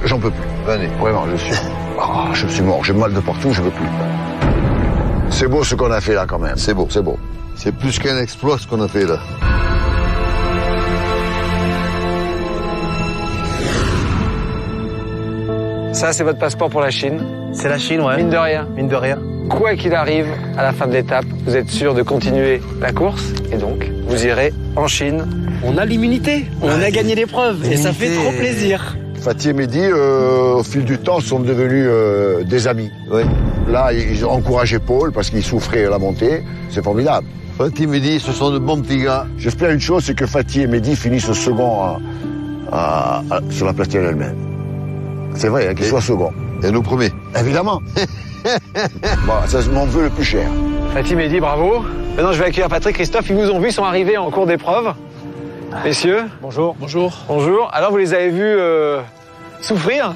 j'en peux plus. Vraiment, je suis mort, j'ai mal de partout, je veux plus. C'est beau ce qu'on a fait là quand même. C'est beau. C'est plus qu'un exploit ce qu'on a fait là. Ça, c'est votre passeport pour la Chine. C'est la Chine, ouais. Mine de rien. Mine de rien. Quoi qu'il arrive, à la fin de l'étape, vous êtes sûr de continuer la course et donc vous irez en Chine. On a l'immunité, on a gagné l'épreuve et ça fait trop plaisir. Fatih et Mehdi, au fil du temps, sont devenus des amis. Oui. Là, ils encourageaient Paul parce qu'il souffrait à la montée. C'est formidable. Fatih et Mehdi, ce sont de bons petits gars. J'espère une chose, c'est que Fatih et Mehdi finissent second sur la platine elle-même. C'est vrai, hein, qu'ils soient second. Et nous premiers. Évidemment. Bon, ça m'en veut le plus cher. Fatih, Mehdi, bravo. Maintenant, je vais accueillir Patrick, Christophe. Ils vous ont vu, ils sont arrivés en cours d'épreuve. Messieurs. Bonjour. Bonjour. Bonjour. Alors, vous les avez vus souffrir?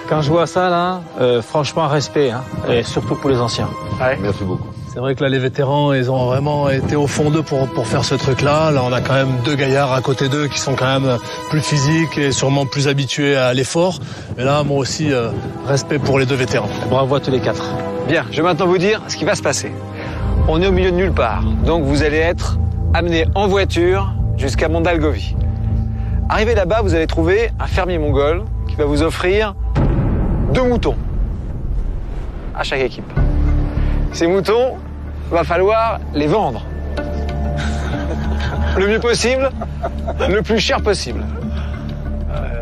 Quand je vois ça, là, franchement, respect, hein, et surtout pour les anciens. Ouais. Merci beaucoup. C'est vrai que là, les vétérans, ils ont vraiment été au fond d'eux pour faire ce truc-là. Là, on a quand même 2 gaillards à côté d'eux qui sont quand même plus physiques et sûrement plus habitués à l'effort. Mais là, moi aussi, respect pour les 2 vétérans. Bravo à tous les 4. Bien, je vais maintenant vous dire ce qui va se passer. On est au milieu de nulle part, donc vous allez être amené en voiture jusqu'à Mondalgovi. Arrivé là-bas, vous allez trouver un fermier mongol qui va vous offrir 2 moutons à chaque équipe. Ces moutons, va falloir les vendre. Le mieux possible, le plus cher possible.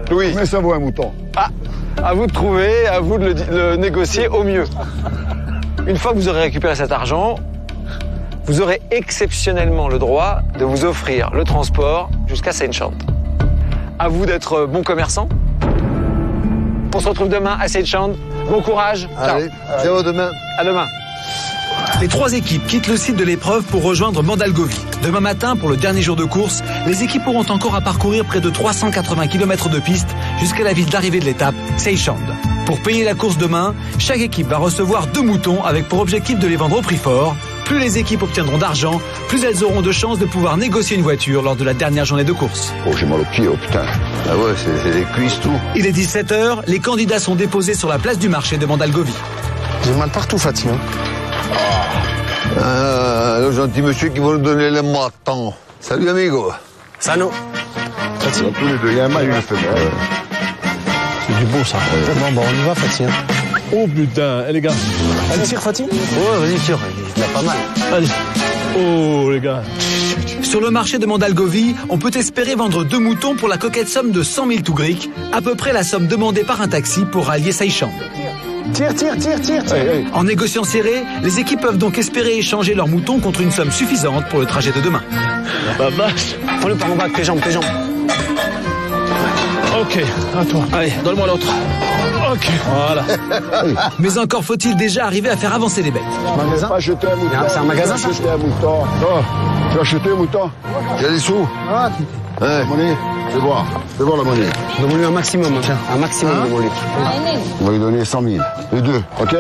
Louis. Mais ça vaut un mouton. Ah, à vous de trouver, à vous de le négocier au mieux. Une fois que vous aurez récupéré cet argent, vous aurez exceptionnellement le droit de vous offrir le transport jusqu'à Saint-Chand. À vous d'être bon commerçant. On se retrouve demain à Saint-Chand. Bon courage. Allez, ciao demain. À demain. Les 3 équipes quittent le site de l'épreuve pour rejoindre Mondalgovi. Demain matin, pour le dernier jour de course, les équipes auront encore à parcourir près de 380 km de piste jusqu'à la ville d'arrivée de l'étape, Seychand. Pour payer la course demain, chaque équipe va recevoir 2 moutons avec pour objectif de les vendre au prix fort. Plus les équipes obtiendront d'argent, plus elles auront de chances de pouvoir négocier une voiture lors de la dernière journée de course. Oh, j'ai mal au pied, oh putain. Ah ouais, c'est les cuisses, tout. Il est 17h, les candidats sont déposés sur la place du marché de Mondalgovi. J'ai mal partout, Fatih. Le gentil monsieur qui va nous donner les matins. Salut, amigo. Sano. Fatih. Tous les 2, il y a un mâle et une femelle. C'est du beau, ça. Bon, on y va, Fatih. Oh putain, les gars. Elle tire, Fatih? Ouais, vas-y, tire. Il y a pas mal. Allez. Oh, les gars. Sur le marché de Mondalgovi, on peut espérer vendre 2 moutons pour la coquette somme de 100 000 tougriks, à peu près la somme demandée par un taxi pour rallier Seychand. Tire. En négociant serré, les équipes peuvent donc espérer échanger leurs moutons contre une somme suffisante pour le trajet de demain. Bah vache. Prends-le par en bas avec tes jambes. Ok, à toi. Allez, donne-moi l'autre. Ok, voilà. Mais encore faut-il déjà arriver à faire avancer les bêtes. Magasin? Pas acheter un mouton. C'est un magasin, ça? Acheter un mouton. Oh, tu as acheté un mouton? J'ai des sous. Ah, Ouais. la monnaie. Fais voir la monnaie. Donne-lui un maximum, tiens. Un maximum de mon litre. On va lui donner 100 000. Les 2, ok? Oui,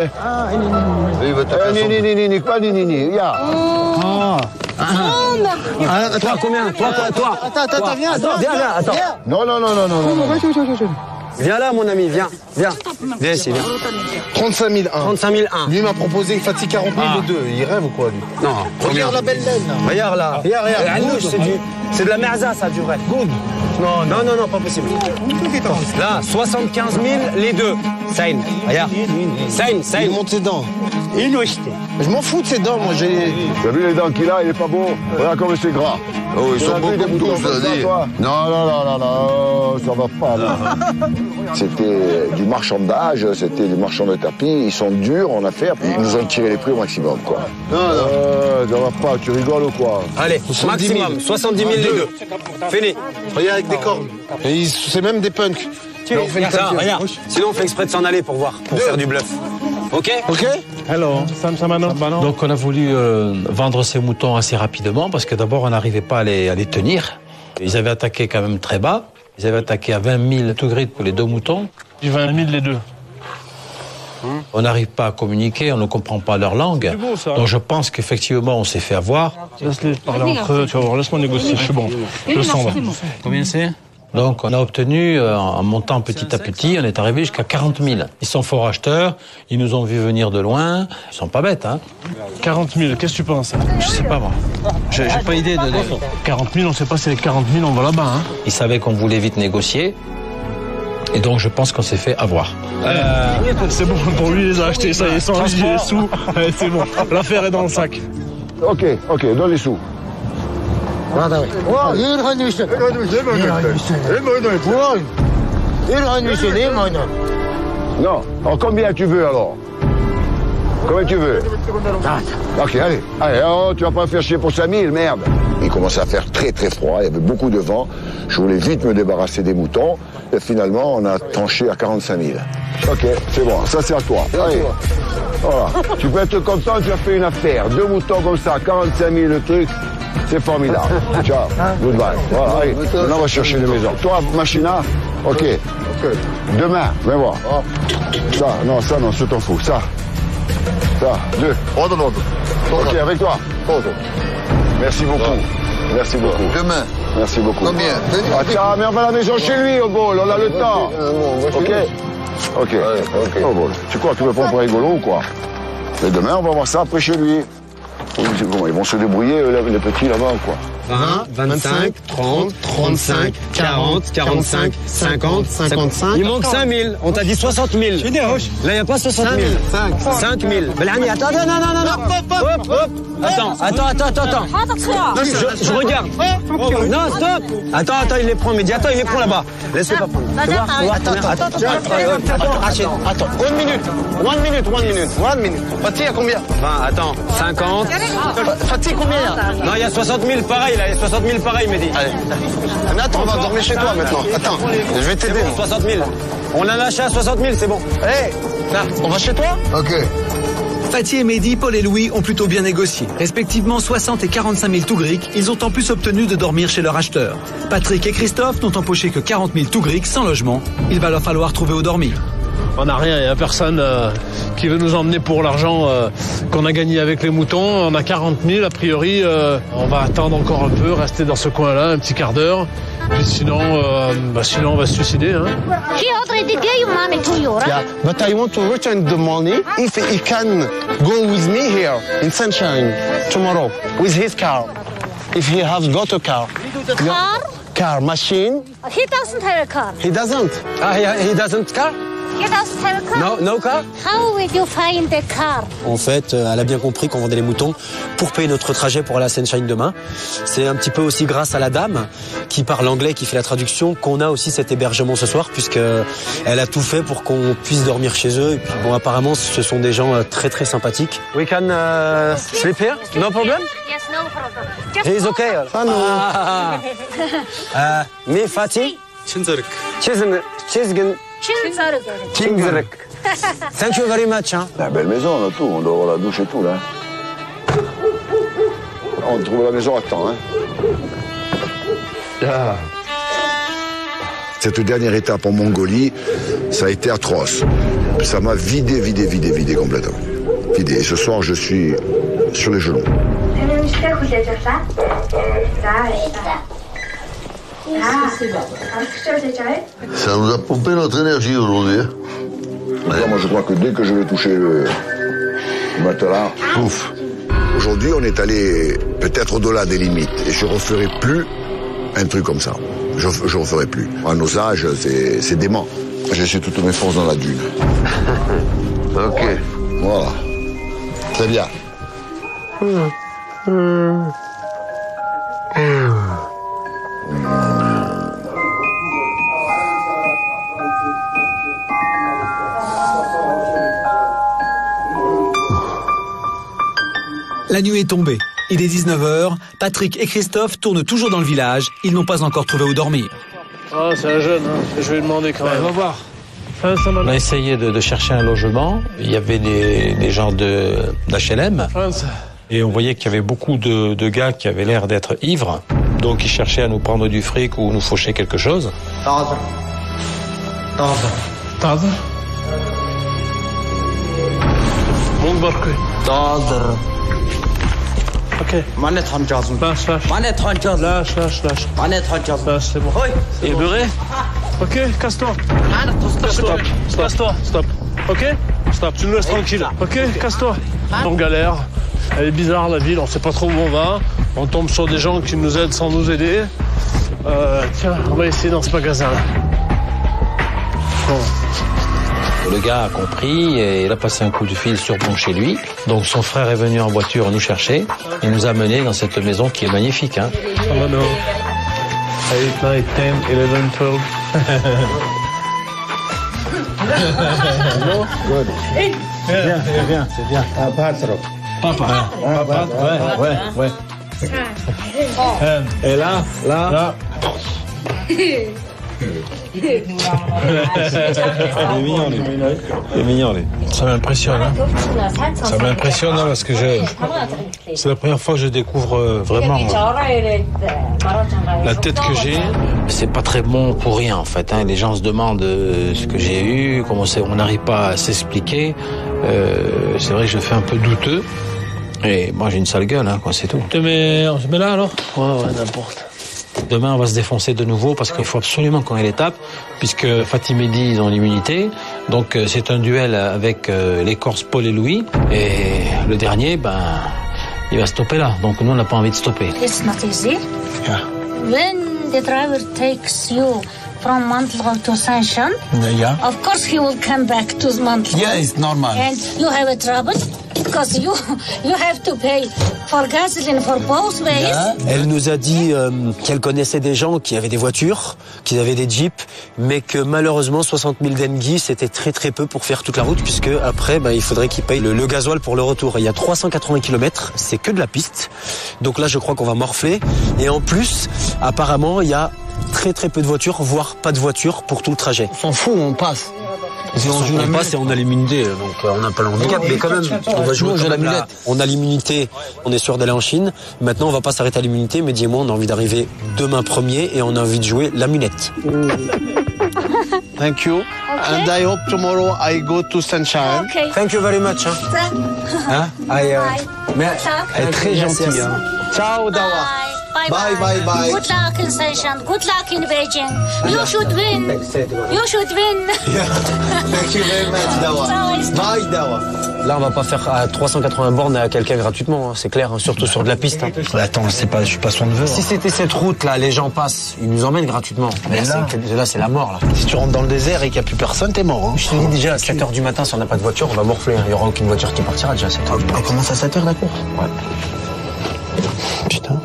il va te faire son- Pas ni. Regarde. Toi, combien? Toi. Attends, viens. Attends, viens, attends. Non. Viens là, mon ami, viens. Viens ici, viens. 35 000, 1. 35 000, 1. Lui, il m'a proposé Fatih 40 000 Ah. le 2. Il rêve ou quoi, lui? Non, Regarde la belle laine, là. regarde là. Regarde. C'est de la merza, ça, du vrai. Good. Non, pas possible. Là, 75 000 les 2. Sain, regarde. Sain. Il monte ses dents. Je m'en fous de ses dents, moi. Tu as vu les dents qu'il a, il est pas beau. Regarde comme c'est gras. Oh, ils Tu sont as beaux vu des comme moutons tous, comme je ça, veux dire. toi? Non, ça va pas, là. C'était du marchandage, c'était du marchand de tapis. Ils sont durs en affaires, puis ils nous ont tiré les prix au maximum, quoi. Non. Ça va pas, tu rigoles ou quoi? Allez, 70 000. maximum, 70 000 les 2. Fini. Regarde avec des cornes. Et c'est même des punks. Regarde. Sinon, on fait exprès de s'en aller pour voir, pour faire du bluff. Ok? Hello, Samano. Donc on a voulu vendre ces moutons assez rapidement parce que d'abord on n'arrivait pas à les tenir. Ils avaient attaqué quand même très bas. Ils avaient attaqué à 20 000 tougriks pour les 2 moutons. Puis 20 000 les 2. On n'arrive pas à communiquer, on ne comprend pas leur langue. C'est beau, ça. Donc je pense qu'effectivement on s'est fait avoir. Laisse-les parler entre eux, tu vas voir, laisse-moi négocier, je suis bon. Je le sens là. Combien c'est? Donc on a obtenu, en montant petit à petit, on est arrivé jusqu'à 40 000. Ils sont forts acheteurs, ils nous ont vu venir de loin, ils sont pas bêtes, hein. 40 000, qu'est-ce que tu penses? Je sais pas moi. J'ai pas idée de... 40 000, on sait pas si les 40 000 on va là-bas, hein. Ils savaient qu'on voulait vite négocier. Et donc je pense qu'on s'est fait avoir. C'est bon pour lui, il les a achetés, ça y est, sans lui, les sous. C'est bon, l'affaire est dans le sac. Ok, donne les sous. Non, alors combien tu veux alors? Combien tu veux? Ok, allez, oh, tu vas pas me faire chier pour 5000, merde. Il commençait à faire très très froid, il y avait beaucoup de vent. Je voulais vite me débarrasser des moutons. Et finalement, on a tranché à 45 000. Ok, c'est bon, ça c'est à toi. Allez, voilà. Tu peux être content, tu as fait une affaire. 2 moutons comme ça, 45 000 le truc. C'est formidable. Ciao, goodbye. Voilà, allez, maintenant on va chercher une maison. Toi, Machina, ok. Demain, viens voir. Ça, non, je t'en fous. Ça, 2. Ok, avec toi. Merci beaucoup. Merci beaucoup. Demain. Merci beaucoup. Combien? Attends, mais on va à la maison chez lui, au bol, on a le temps. Ok. Au bol. Tu crois que tu me prends pour rigolo ou quoi? Et demain, on va voir ça après chez lui. Ils vont se débrouiller, les petits là-bas, quoi. 20, 25, 30, 35, 40, 45, 50, 55. Il manque 5 000. On t'a dit 60 000. Là, il n'y a pas 60 000. 5 000. Belhani, attends, non. Attends. Non, je regarde. Non, stop. Attends, il les prend. Attends, il les prend là-bas. Laissez pas prendre. Attends. 1 minute. Fatih, à combien? 20, attends. 50. Fatih, combien? Non, il y a 60 000, pareil. Il y a 60 000 pareil, Mehdi. Allez. Mais attends, on va dormir chez toi maintenant. Attends, je vais t'aider. Bon, 60 000. On l'a lâché à 60 000, c'est bon. Hé, on va chez toi? Ok. Fatih et Mehdi, Paul et Louis ont plutôt bien négocié. Respectivement 60 et 45 000 tougriks, ils ont en plus obtenu de dormir chez leur acheteur. Patrick et Christophe n'ont empoché que 40 000 tougriks sans logement. Il va leur falloir trouver où dormir. On n'a rien, il n'y a personne qui veut nous emmener pour l'argent qu'on a gagné avec les moutons. On a 40 000 a priori. On va attendre encore un peu, rester dans ce coin-là, un petit quart d'heure. Puis sinon, on va se suicider. Hein. He already gave money to you, right? Yeah, but I want to return the money if he can go with me here in Sunshine tomorrow with his car. If he has got a car. Car? Car, machine. He doesn't have a car. He doesn't. He doesn't car? He doesn't have a car. No car? How will you find the car? En fait, elle a bien compris qu'on vendait les moutons pour payer notre trajet pour aller à Sunshine demain. C'est un petit peu aussi grâce à la dame qui parle anglais, qui fait la traduction, qu'on a aussi cet hébergement ce soir, puisque elle a tout fait pour qu'on puisse dormir chez eux. Et puis bon, apparemment, ce sont des gens très très sympathiques. We can sleep here? No problem? Yes, no problem. He's okay. Me, Fatih? Chinzarık. Thank you very much. Hein. La belle maison, on a tout. On doit avoir la douche et tout, là. On trouve la maison à temps, hein. Cette dernière étape en Mongolie, ça a été atroce. Ça m'a vidé complètement. Vidé. Et ce soir, je suis sur les genoux. Ça nous a pompé notre énergie aujourd'hui. Hein. Moi, je crois que dès que je vais toucher le matelas, pouf. Aujourd'hui, on est allé peut-être au-delà des limites. Et je ne referai plus un truc comme ça. Je ne referai plus. À nos âges, c'est dément. J'ai laissé toutes mes forces dans la dune. Ok. Voilà. Très bien. La nuit est tombée. Il est 19h. Patrick et Christophe tournent toujours dans le village. Ils n'ont pas encore trouvé où dormir. Ah, c'est un jeune, hein. Je vais lui demander quand même. On va voir. On a essayé de chercher un logement. Il y avait des gens d'HLM. Et on voyait qu'il y avait beaucoup de gars qui avaient l'air d'être ivres. Donc ils cherchaient à nous prendre du fric ou nous faucher quelque chose. Tazer. Ok. Lâche, c'est bon. Et beurré? Ok, casse-toi. Stop. Ok? Stop, tu nous laisses tranquille. Ok, casse-toi. On galère. Elle est bizarre la ville, on sait pas trop où on va. On tombe sur des gens qui nous aident sans nous aider. Tiens, on va essayer dans ce magasin-là. Le gars a compris et il a passé un coup de fil sur bon chez lui. Donc son frère est venu en voiture nous chercher. Il nous a menés dans cette maison qui est magnifique. Hein. Oh non. 8, 9, 10, 11, 12. Good. Viens, c'est bien. Pas trop. Papa. Ouais. Et là. Il est mignon, lui. Ça m'impressionne, hein. Ça m'impressionne, hein, parce que c'est la première fois que je découvre vraiment la tête que j'ai. C'est pas très bon pour rien, en fait. Hein. Les gens se demandent ce que j'ai eu, comment on n'arrive pas à s'expliquer. C'est vrai que je fais un peu douteux. Et moi, j'ai une sale gueule, hein, quoi, c'est tout. On se met là, alors? Ouais, n'importe. Demain, on va se défoncer de nouveau parce qu'il faut absolument qu'on ait l'étape, puisque Fatih Mehdi, ils ont l'immunité. Donc, c'est un duel avec les Corses Paul et Louis. Et le dernier, il va stopper là. Donc, nous, on n'a pas envie de stopper. It's not easy. Yeah. When the driver takes you from Mantlo to Saint-Jean, of course he will come back to Mantlo. Yeah, it's normal. And you have a trouble because you have to pay for gasoline for both ways. Yeah. Elle nous a dit qu'elle connaissait des gens qui avaient des voitures, qui avaient des jeeps, mais que malheureusement 60 000 denguis c'était très très peu pour faire toute la route, puisque après il faudrait qu'ils payent le gasoil pour le retour. Il y a 380 km, c'est que de la piste. Donc là je crois qu'on va morfler. Et en plus, apparemment il y a très très peu de voitures, voire pas de voitures pour tout le trajet. On s'en fout, on passe. On passe et on a l'immunité, donc on n'a pas le handicap, mais quand même, on va jouer quand même là. On a l'immunité, on est sûr d'aller en Chine. Maintenant, on va pas s'arrêter à l'immunité, mais dis-moi, on a envie d'arriver demain premier et on a envie de jouer la munette. Thank you. Okay. And I hope tomorrow I go to Sunshine. Okay. Thank you very much. Bye. Mais elle est très gentille. Ciao, Dawa. Bye. Good luck in Sunshine. Good luck in Beijing. You should win. You should win. Thank you very much, Dawa. Bye, Dawa. Là, on va pas faire à 380 bornes à quelqu'un gratuitement, hein, c'est clair, hein, surtout sur de la piste. Hein. Attends, je suis pas son neveu. Si c'était cette route-là, les gens passent, ils nous emmènent gratuitement. Mais là, c'est la mort, là. Si tu rentres dans le désert et qu'il n'y a plus personne, t'es mort. Hein. Je te dis déjà, à 7h du matin, si on n'a pas de voiture, on va morfler. Il n'y aura aucune voiture qui partira déjà à 7h du matin. Elle commence à 7h, la course? Ouais. Putain.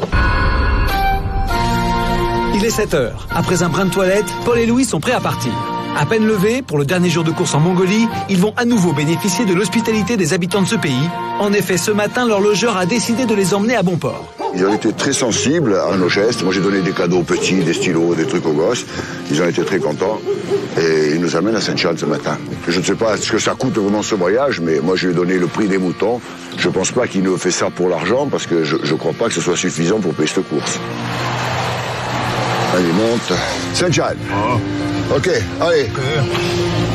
Il est 7h. Après un brin de toilette, Paul et Louis sont prêts à partir. À peine levés, pour le dernier jour de course en Mongolie, ils vont à nouveau bénéficier de l'hospitalité des habitants de ce pays. En effet, ce matin, leur logeur a décidé de les emmener à bon port. Ils ont été très sensibles à nos gestes. Moi, j'ai donné des cadeaux petits, des stylos, des trucs aux gosses. Ils ont été très contents. Et ils nous amènent à Saint-Charles ce matin. Je ne sais pas ce que ça coûte vraiment ce voyage, mais moi, je lui ai donné le prix des moutons. Je ne pense pas qu'il nous fait ça pour l'argent, parce que je ne crois pas que ce soit suffisant pour payer cette course. Allez, monte. Saint-Charles. Ok, allez.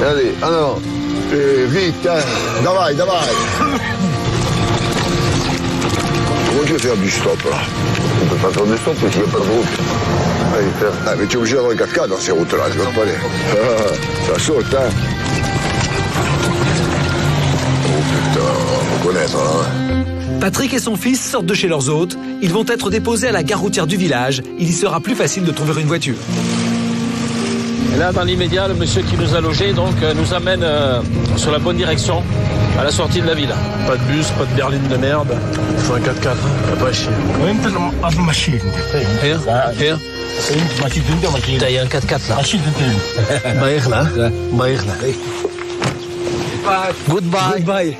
Allez, en avant. Vite, hein. Davai. Comment tu veux faire du stop, là? On peut pas faire du stop parce qu'il n'y a pas de route. Allez, faire. Ah, mais tu es obligé d'avoir une cascade dans ces routes-là, je veux pas aller. Ça saute, hein. Oh putain, on va connaître, hein. Patrick et son fils sortent de chez leurs hôtes. Ils vont être déposés à la gare routière du village. Il y sera plus facile de trouver une voiture. Et là, dans l'immédiat, le monsieur qui nous a logés nous amène sur la bonne direction, à la sortie de la ville. Pas de bus, pas de berline de merde. Il faut un 4x4, pas chier. Here. Il y a un 4x4 là. Goodbye.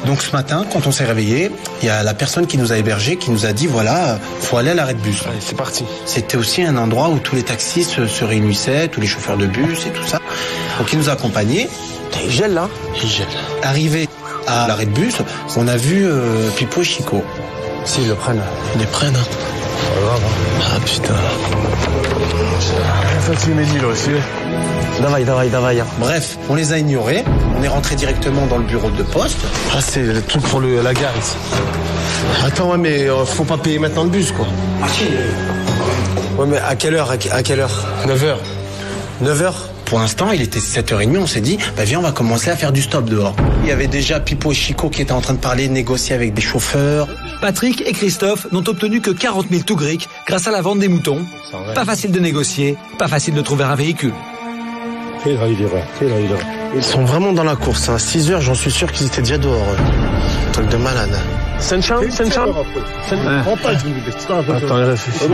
Donc ce matin, quand on s'est réveillé, il y a la personne qui nous a hébergés qui nous a dit voilà, faut aller à l'arrêt de bus. Allez, c'est parti. C'était aussi un endroit où tous les taxis se réunissaient, tous les chauffeurs de bus et tout ça. Donc il nous a accompagnés. Il gèle là. Il gèle. Arrivé à l'arrêt de bus, on a vu Pipo et Chico. S'ils le prennent. Ils les prennent. Ah putain. Fatih Mehdi là aussi. Davai. Bref, on les a ignorés. On est rentré directement dans le bureau de poste. Ah, c'est le truc pour la gare ici. Attends, ouais, mais faut pas payer maintenant le bus, quoi. Ouais, mais à quelle heure 9h. 9h. Pour l'instant, il était 7h30, on s'est dit, viens, on va commencer à faire du stop dehors. Il y avait déjà Pipo et Chico qui étaient en train de parler, de négocier avec des chauffeurs. Patrick et Christophe n'ont obtenu que 40 000 tougriks grâce à la vente des moutons. Pas facile de négocier, pas facile de trouver un véhicule. Ils sont vraiment dans la course. À 6 heures, j'en suis sûr qu'ils étaient déjà dehors. Truc de malade. Senchan. Attends, il réfléchit.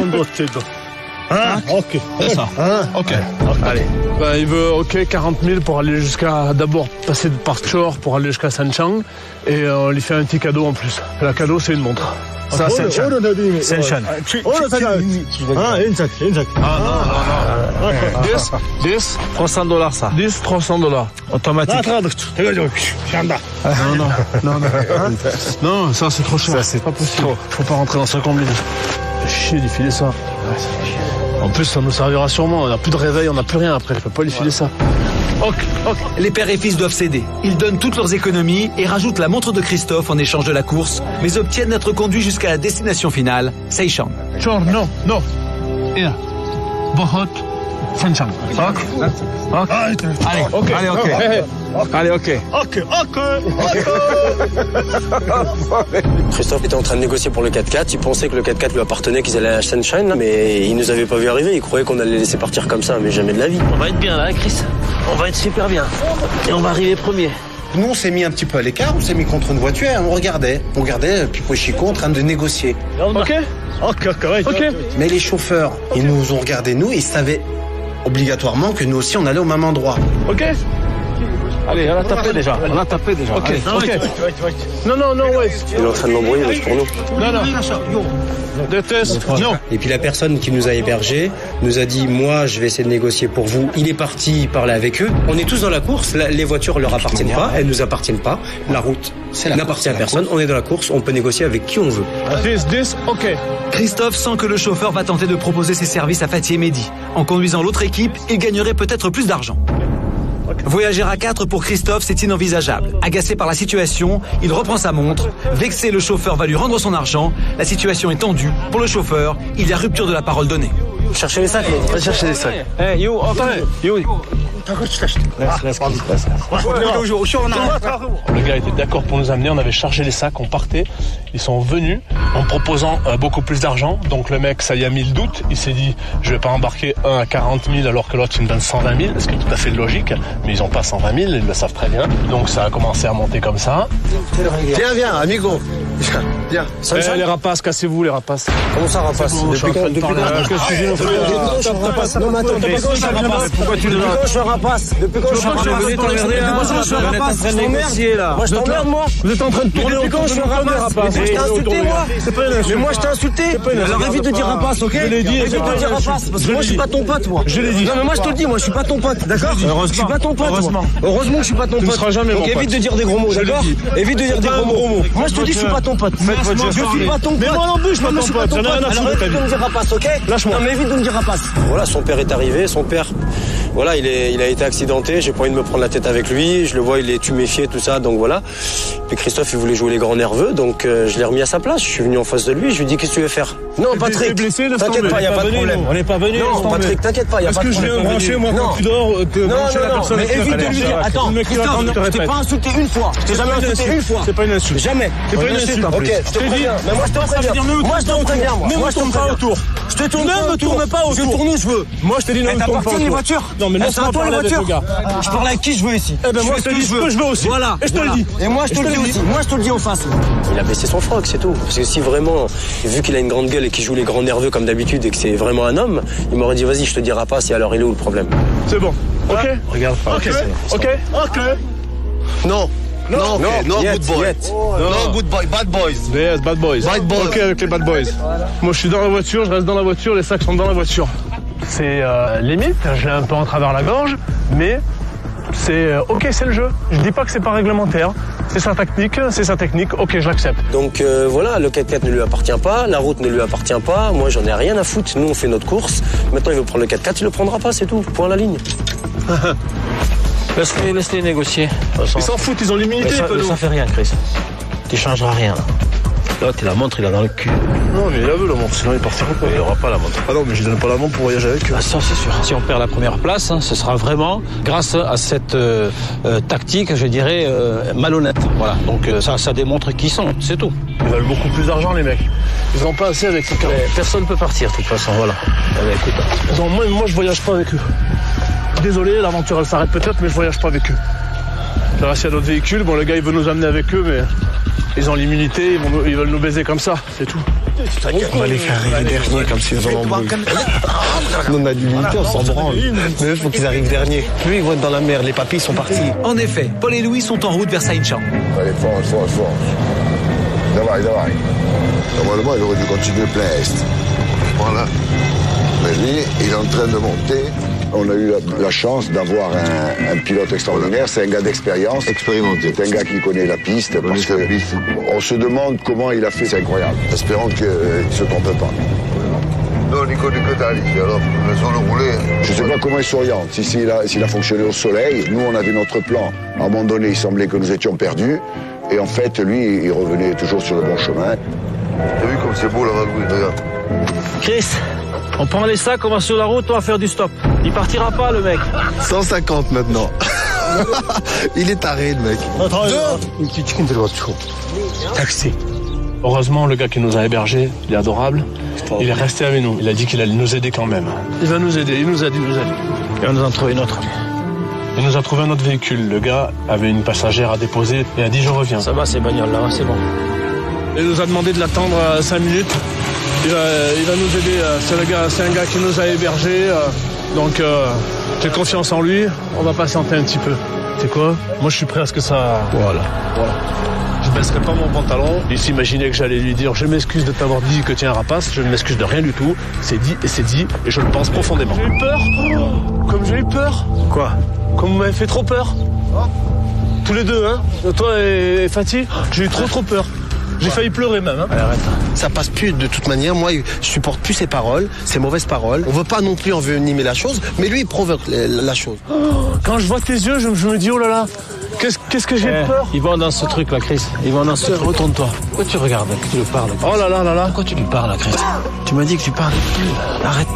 Ok. C'est ça. Ok. Allez. Ben, il veut 40 000 pour aller jusqu'à... D'abord passer par Chor pour aller jusqu'à Sanchang. Et on lui fait un petit cadeau en plus. La cadeau, c'est une montre. Ça, Senchan. Senchan. $10 $300 ça. $300. Automatique. Non, ça c'est trop cher. Ça c'est pas possible. Faut pas rentrer dans 50 000. Chier d'y filer ça. En plus, ça nous servira sûrement. On n'a plus de réveil, on n'a plus rien après. Je peux pas lui filer ça. Les père et fils doivent céder. Ils donnent toutes leurs économies et rajoutent la montre de Christophe en échange de la course, mais obtiennent d'être conduits jusqu'à la destination finale, Seishan. Non. Here. Bohot. Sanchang. Allez, ok. Christophe était en train de négocier pour le 4x4. Il pensait que le 4x4 lui appartenait, qu'ils allaient à Sunshine, mais il nous avait pas vu arriver. Il croyait qu'on allait les laisser partir comme ça, mais jamais de la vie. On va être bien là, hein, Chris. On va être super bien. Et on va arriver premier. Nous, on s'est mis un petit peu à l'écart, on s'est mis contre une voiture et on regardait Pipo et Chico en train de négocier. Ok. Mais les chauffeurs, ils nous ont regardé, nous, ils savaient obligatoirement que nous aussi, on allait au même endroit. Ok. Allez, on a tapé déjà. Ok. Non, ouais. Il est en train de l'embrouiller, mais c'est pour nous. Non. Déteste. Non. Et puis la personne qui nous a hébergés nous a dit, moi, je vais essayer de négocier pour vous. Il est parti parler avec eux. On est tous dans la course. Les voitures leur appartiennent pas. Elles nous appartiennent pas. La route n'appartient à personne. On est dans la course. On peut négocier avec qui on veut. 10, ok. Christophe sent que le chauffeur va tenter de proposer ses services à Fatih et Mehdi. En conduisant l'autre équipe, il gagnerait peut-être plus d'argent. Voyager à 4 pour Christophe, c'est inenvisageable. Agacé par la situation, il reprend sa montre. Vexé, le chauffeur va lui rendre son argent. La situation est tendue. Pour le chauffeur, il y a rupture de la parole donnée. Cherchez les sacs. Va chercher les sacs. Hey, you. Le gars était d'accord pour nous amener, on avait chargé les sacs, on partait. Ils sont venus en proposant beaucoup plus d'argent. Donc le mec, ça y a mis le doute. Il s'est dit, je vais pas embarquer un à 40 000 alors que l'autre il me donne 120 000. Ce qui est tout à fait logique. Mais ils ont pas 120 000, ils le savent très bien. Donc ça a commencé à monter comme ça. Viens, amigo. Viens. Les rapaces, cassez-vous les rapaces. Comment ça, rapace? Depuis quand pourquoi tu le rapace? Depuis quand je suis un rapace? Moi je t'emmerde, moi. Vous êtes en train de tourner. Depuis quand je suis un rapace? Je t'ai insulté, moi. Mais moi je t'ai insulté. Alors évite de dire rapace, ok? Je l'ai dit. Évite de dire rapace, parce que moi je suis pas ton pote, moi. Je l'ai dit. Non mais moi je te le dis, moi je suis pas ton pote, d'accord? Je suis pas ton pote. Heureusement que je suis pas ton pote. Tu ne seras jamais mon pote. Donc évite de dire des gros mots, d'accord? Évite de dire des gros mots. Moi je te dis je suis pas ton pote. Je suis pas ton pote. Mais moi non plus je suis pas ton pote. Alors évite de me dire rapace, ok? Lâche-moi. Non mais évite de me dire rapace. Voilà, son père est arrivé, son père, voilà, il a été accidenté, j'ai pas envie de me prendre la tête avec lui, je le vois, il est tuméfié, tout ça, donc voilà. Puis Christophe, il voulait jouer les grands nerveux, donc je l'ai remis à sa place, je suis venu en face de lui, je lui ai dit, qu'est-ce que tu veux faire? Non, Patrick, t'inquiète pas, y a pas de problème. On n'est pas venu. Non, Patrick, t'inquiète pas, y a pas de problème. Est-ce que je viens brancher, moi, quand tu dors, non, mais évite de lui dire, attends, Christophe, je t'ai pas insulté une fois, je t'ai jamais insulté une fois. C'est pas une insulte. Jamais. C'est pas une insulte, en plus. Ok, je te préviens, mais moi je te préviens. Moi je te préviens, moi. Ne me tourne pas autour. Je te tourne ne me tourne pas autour. Je tourne où je veux. Moi je te dis non, ne me tourne pas autour. Les voitures. Non mais laisse-moi parler avec le gars. Je parle avec qui je veux ici. Eh ben moi je te dis ce que je veux aussi. Voilà. Et je te le dis. Et moi je te le dis aussi. Moi je te le dis en face. Il a baissé son froc, c'est tout. Parce que si vraiment, vu qu'il a une grande gueule et qu'il joue les grands nerveux comme d'habitude et que c'est vraiment un homme, il m'aurait dit vas-y, je te dirai pas. Et alors il est où le problème? C'est bon. Ok. Regarde. Ok. Non, good boy. Non, good boy, bad boys. Yes, bad boys. Bad boys. Ok, avec les bad boys. Moi, je suis dans la voiture, je reste dans la voiture, les sacs sont dans la voiture. C'est limite, je l'ai un peu en travers la gorge, mais c'est ok, c'est le jeu. Je dis pas que c'est pas réglementaire. C'est sa technique, ok, je l'accepte. Donc voilà, le 4x4 ne lui appartient pas, la route ne lui appartient pas, moi j'en ai rien à foutre, nous on fait notre course. Maintenant il veut prendre le 4x4, il le prendra pas, c'est tout, point à la ligne. Laisse-les négocier. Ils s'en foutent, ils ont l'immunité. Ça fait rien, Chris. Tu changeras rien. Là, t'es la montre, il a dans le cul. Non, mais il a vu la montre, sinon il partira pas. Il aura pas la montre. Ah non, mais je donne pas la montre pour voyager avec eux. Ah, ça, c'est sûr. Si on perd la première place, ce sera vraiment grâce à cette tactique, je dirais, malhonnête. Voilà. Donc ça démontre qui ils sont, c'est tout. Ils veulent beaucoup plus d'argent, les mecs. Ils ont pas assez avec ces cartes. Personne peut partir, de toute façon, voilà. Écoute. Moi, je voyage pas avec eux. Désolé, l'aventure elle s'arrête peut-être, mais je voyage pas avec eux. J'ai resté à notre véhicule, bon le gars il veut nous amener avec eux, mais ils ont l'immunité, ils veulent nous baiser comme ça, c'est tout. On va les faire arriver dernier comme s'ils en embrouillent. Nous on a l'immunité, on s'en branle. Mais eux, il faut qu'ils arrivent dernier. Eux, ils vont être dans la mer, les papis sont partis. En effet, Paul et Louis sont en route vers Saint-Jean. Allez, force. Давай. Normalement, il aurait dû continuer plein est. Voilà. Mais lui, il est en train de monter. On a eu la chance d'avoir un pilote extraordinaire. C'est un gars d'expérience. Expérimenté. C'est un gars qui connaît la piste. Parce que on se demande comment il a fait. C'est incroyable. Espérons qu'il ne se trompe pas. Non, Nico, t'as dit, alors, laissons-le rouler. Je ne sais pas comment il s'oriente. S'il a fonctionné au soleil, nous, on avait notre plan. À un moment donné, il semblait que nous étions perdus. Et en fait, lui, il revenait toujours sur le bon chemin. T'as vu comme c'est beau là-bas, Louis, regarde. Chris, on prend les sacs, on va sur la route, on va faire du stop. Il partira pas, le mec. 150 maintenant. Il est taré, le mec. Taxi. Heureusement, le gars qui nous a hébergés, il est adorable. Il est resté avec nous. Il a dit qu'il allait nous aider quand même. Il va nous aider, il nous a dit. Et on nous en trouve une autre. Il nous a trouvé un autre véhicule. Le gars avait une passagère à déposer et a dit je reviens. Ça va, ces bagnoles là, c'est bon. Il nous a demandé de l'attendre 5 minutes. Il va nous aider. C'est un gars qui nous a hébergés. Donc j'ai confiance en lui. On va patienter un petit peu. C'est quoi? Moi je suis prêt à ce que ça... Voilà. Je ne baisserai pas mon pantalon. Il s'imaginait que j'allais lui dire je m'excuse de t'avoir dit que tu es un rapace. Je ne m'excuse de rien du tout. C'est dit et c'est dit. Et je le pense profondément. J'ai eu peur. Comme j'ai eu peur. Quoi? Comme vous m'avez fait trop peur. Tous les deux, hein. Toi et Fatih, j'ai eu trop peur. J'ai failli pleurer même. Hein. Allez, arrête. Ça passe plus de toute manière. Moi, je supporte plus ses paroles, ses mauvaises paroles. On veut pas non plus envenimer la chose, mais lui, il provoque la chose. Quand je vois tes yeux, je me dis, oh là là, qu'est-ce que j'ai peur. Ils vont dans ce truc là, Chris. Ils vont dans ce truc. Retourne-toi. Pourquoi tu regardes? Tu lui parles? Oh là là là là. Pourquoi tu lui parles, Chris? Tu m'as dit que tu parles. Arrête.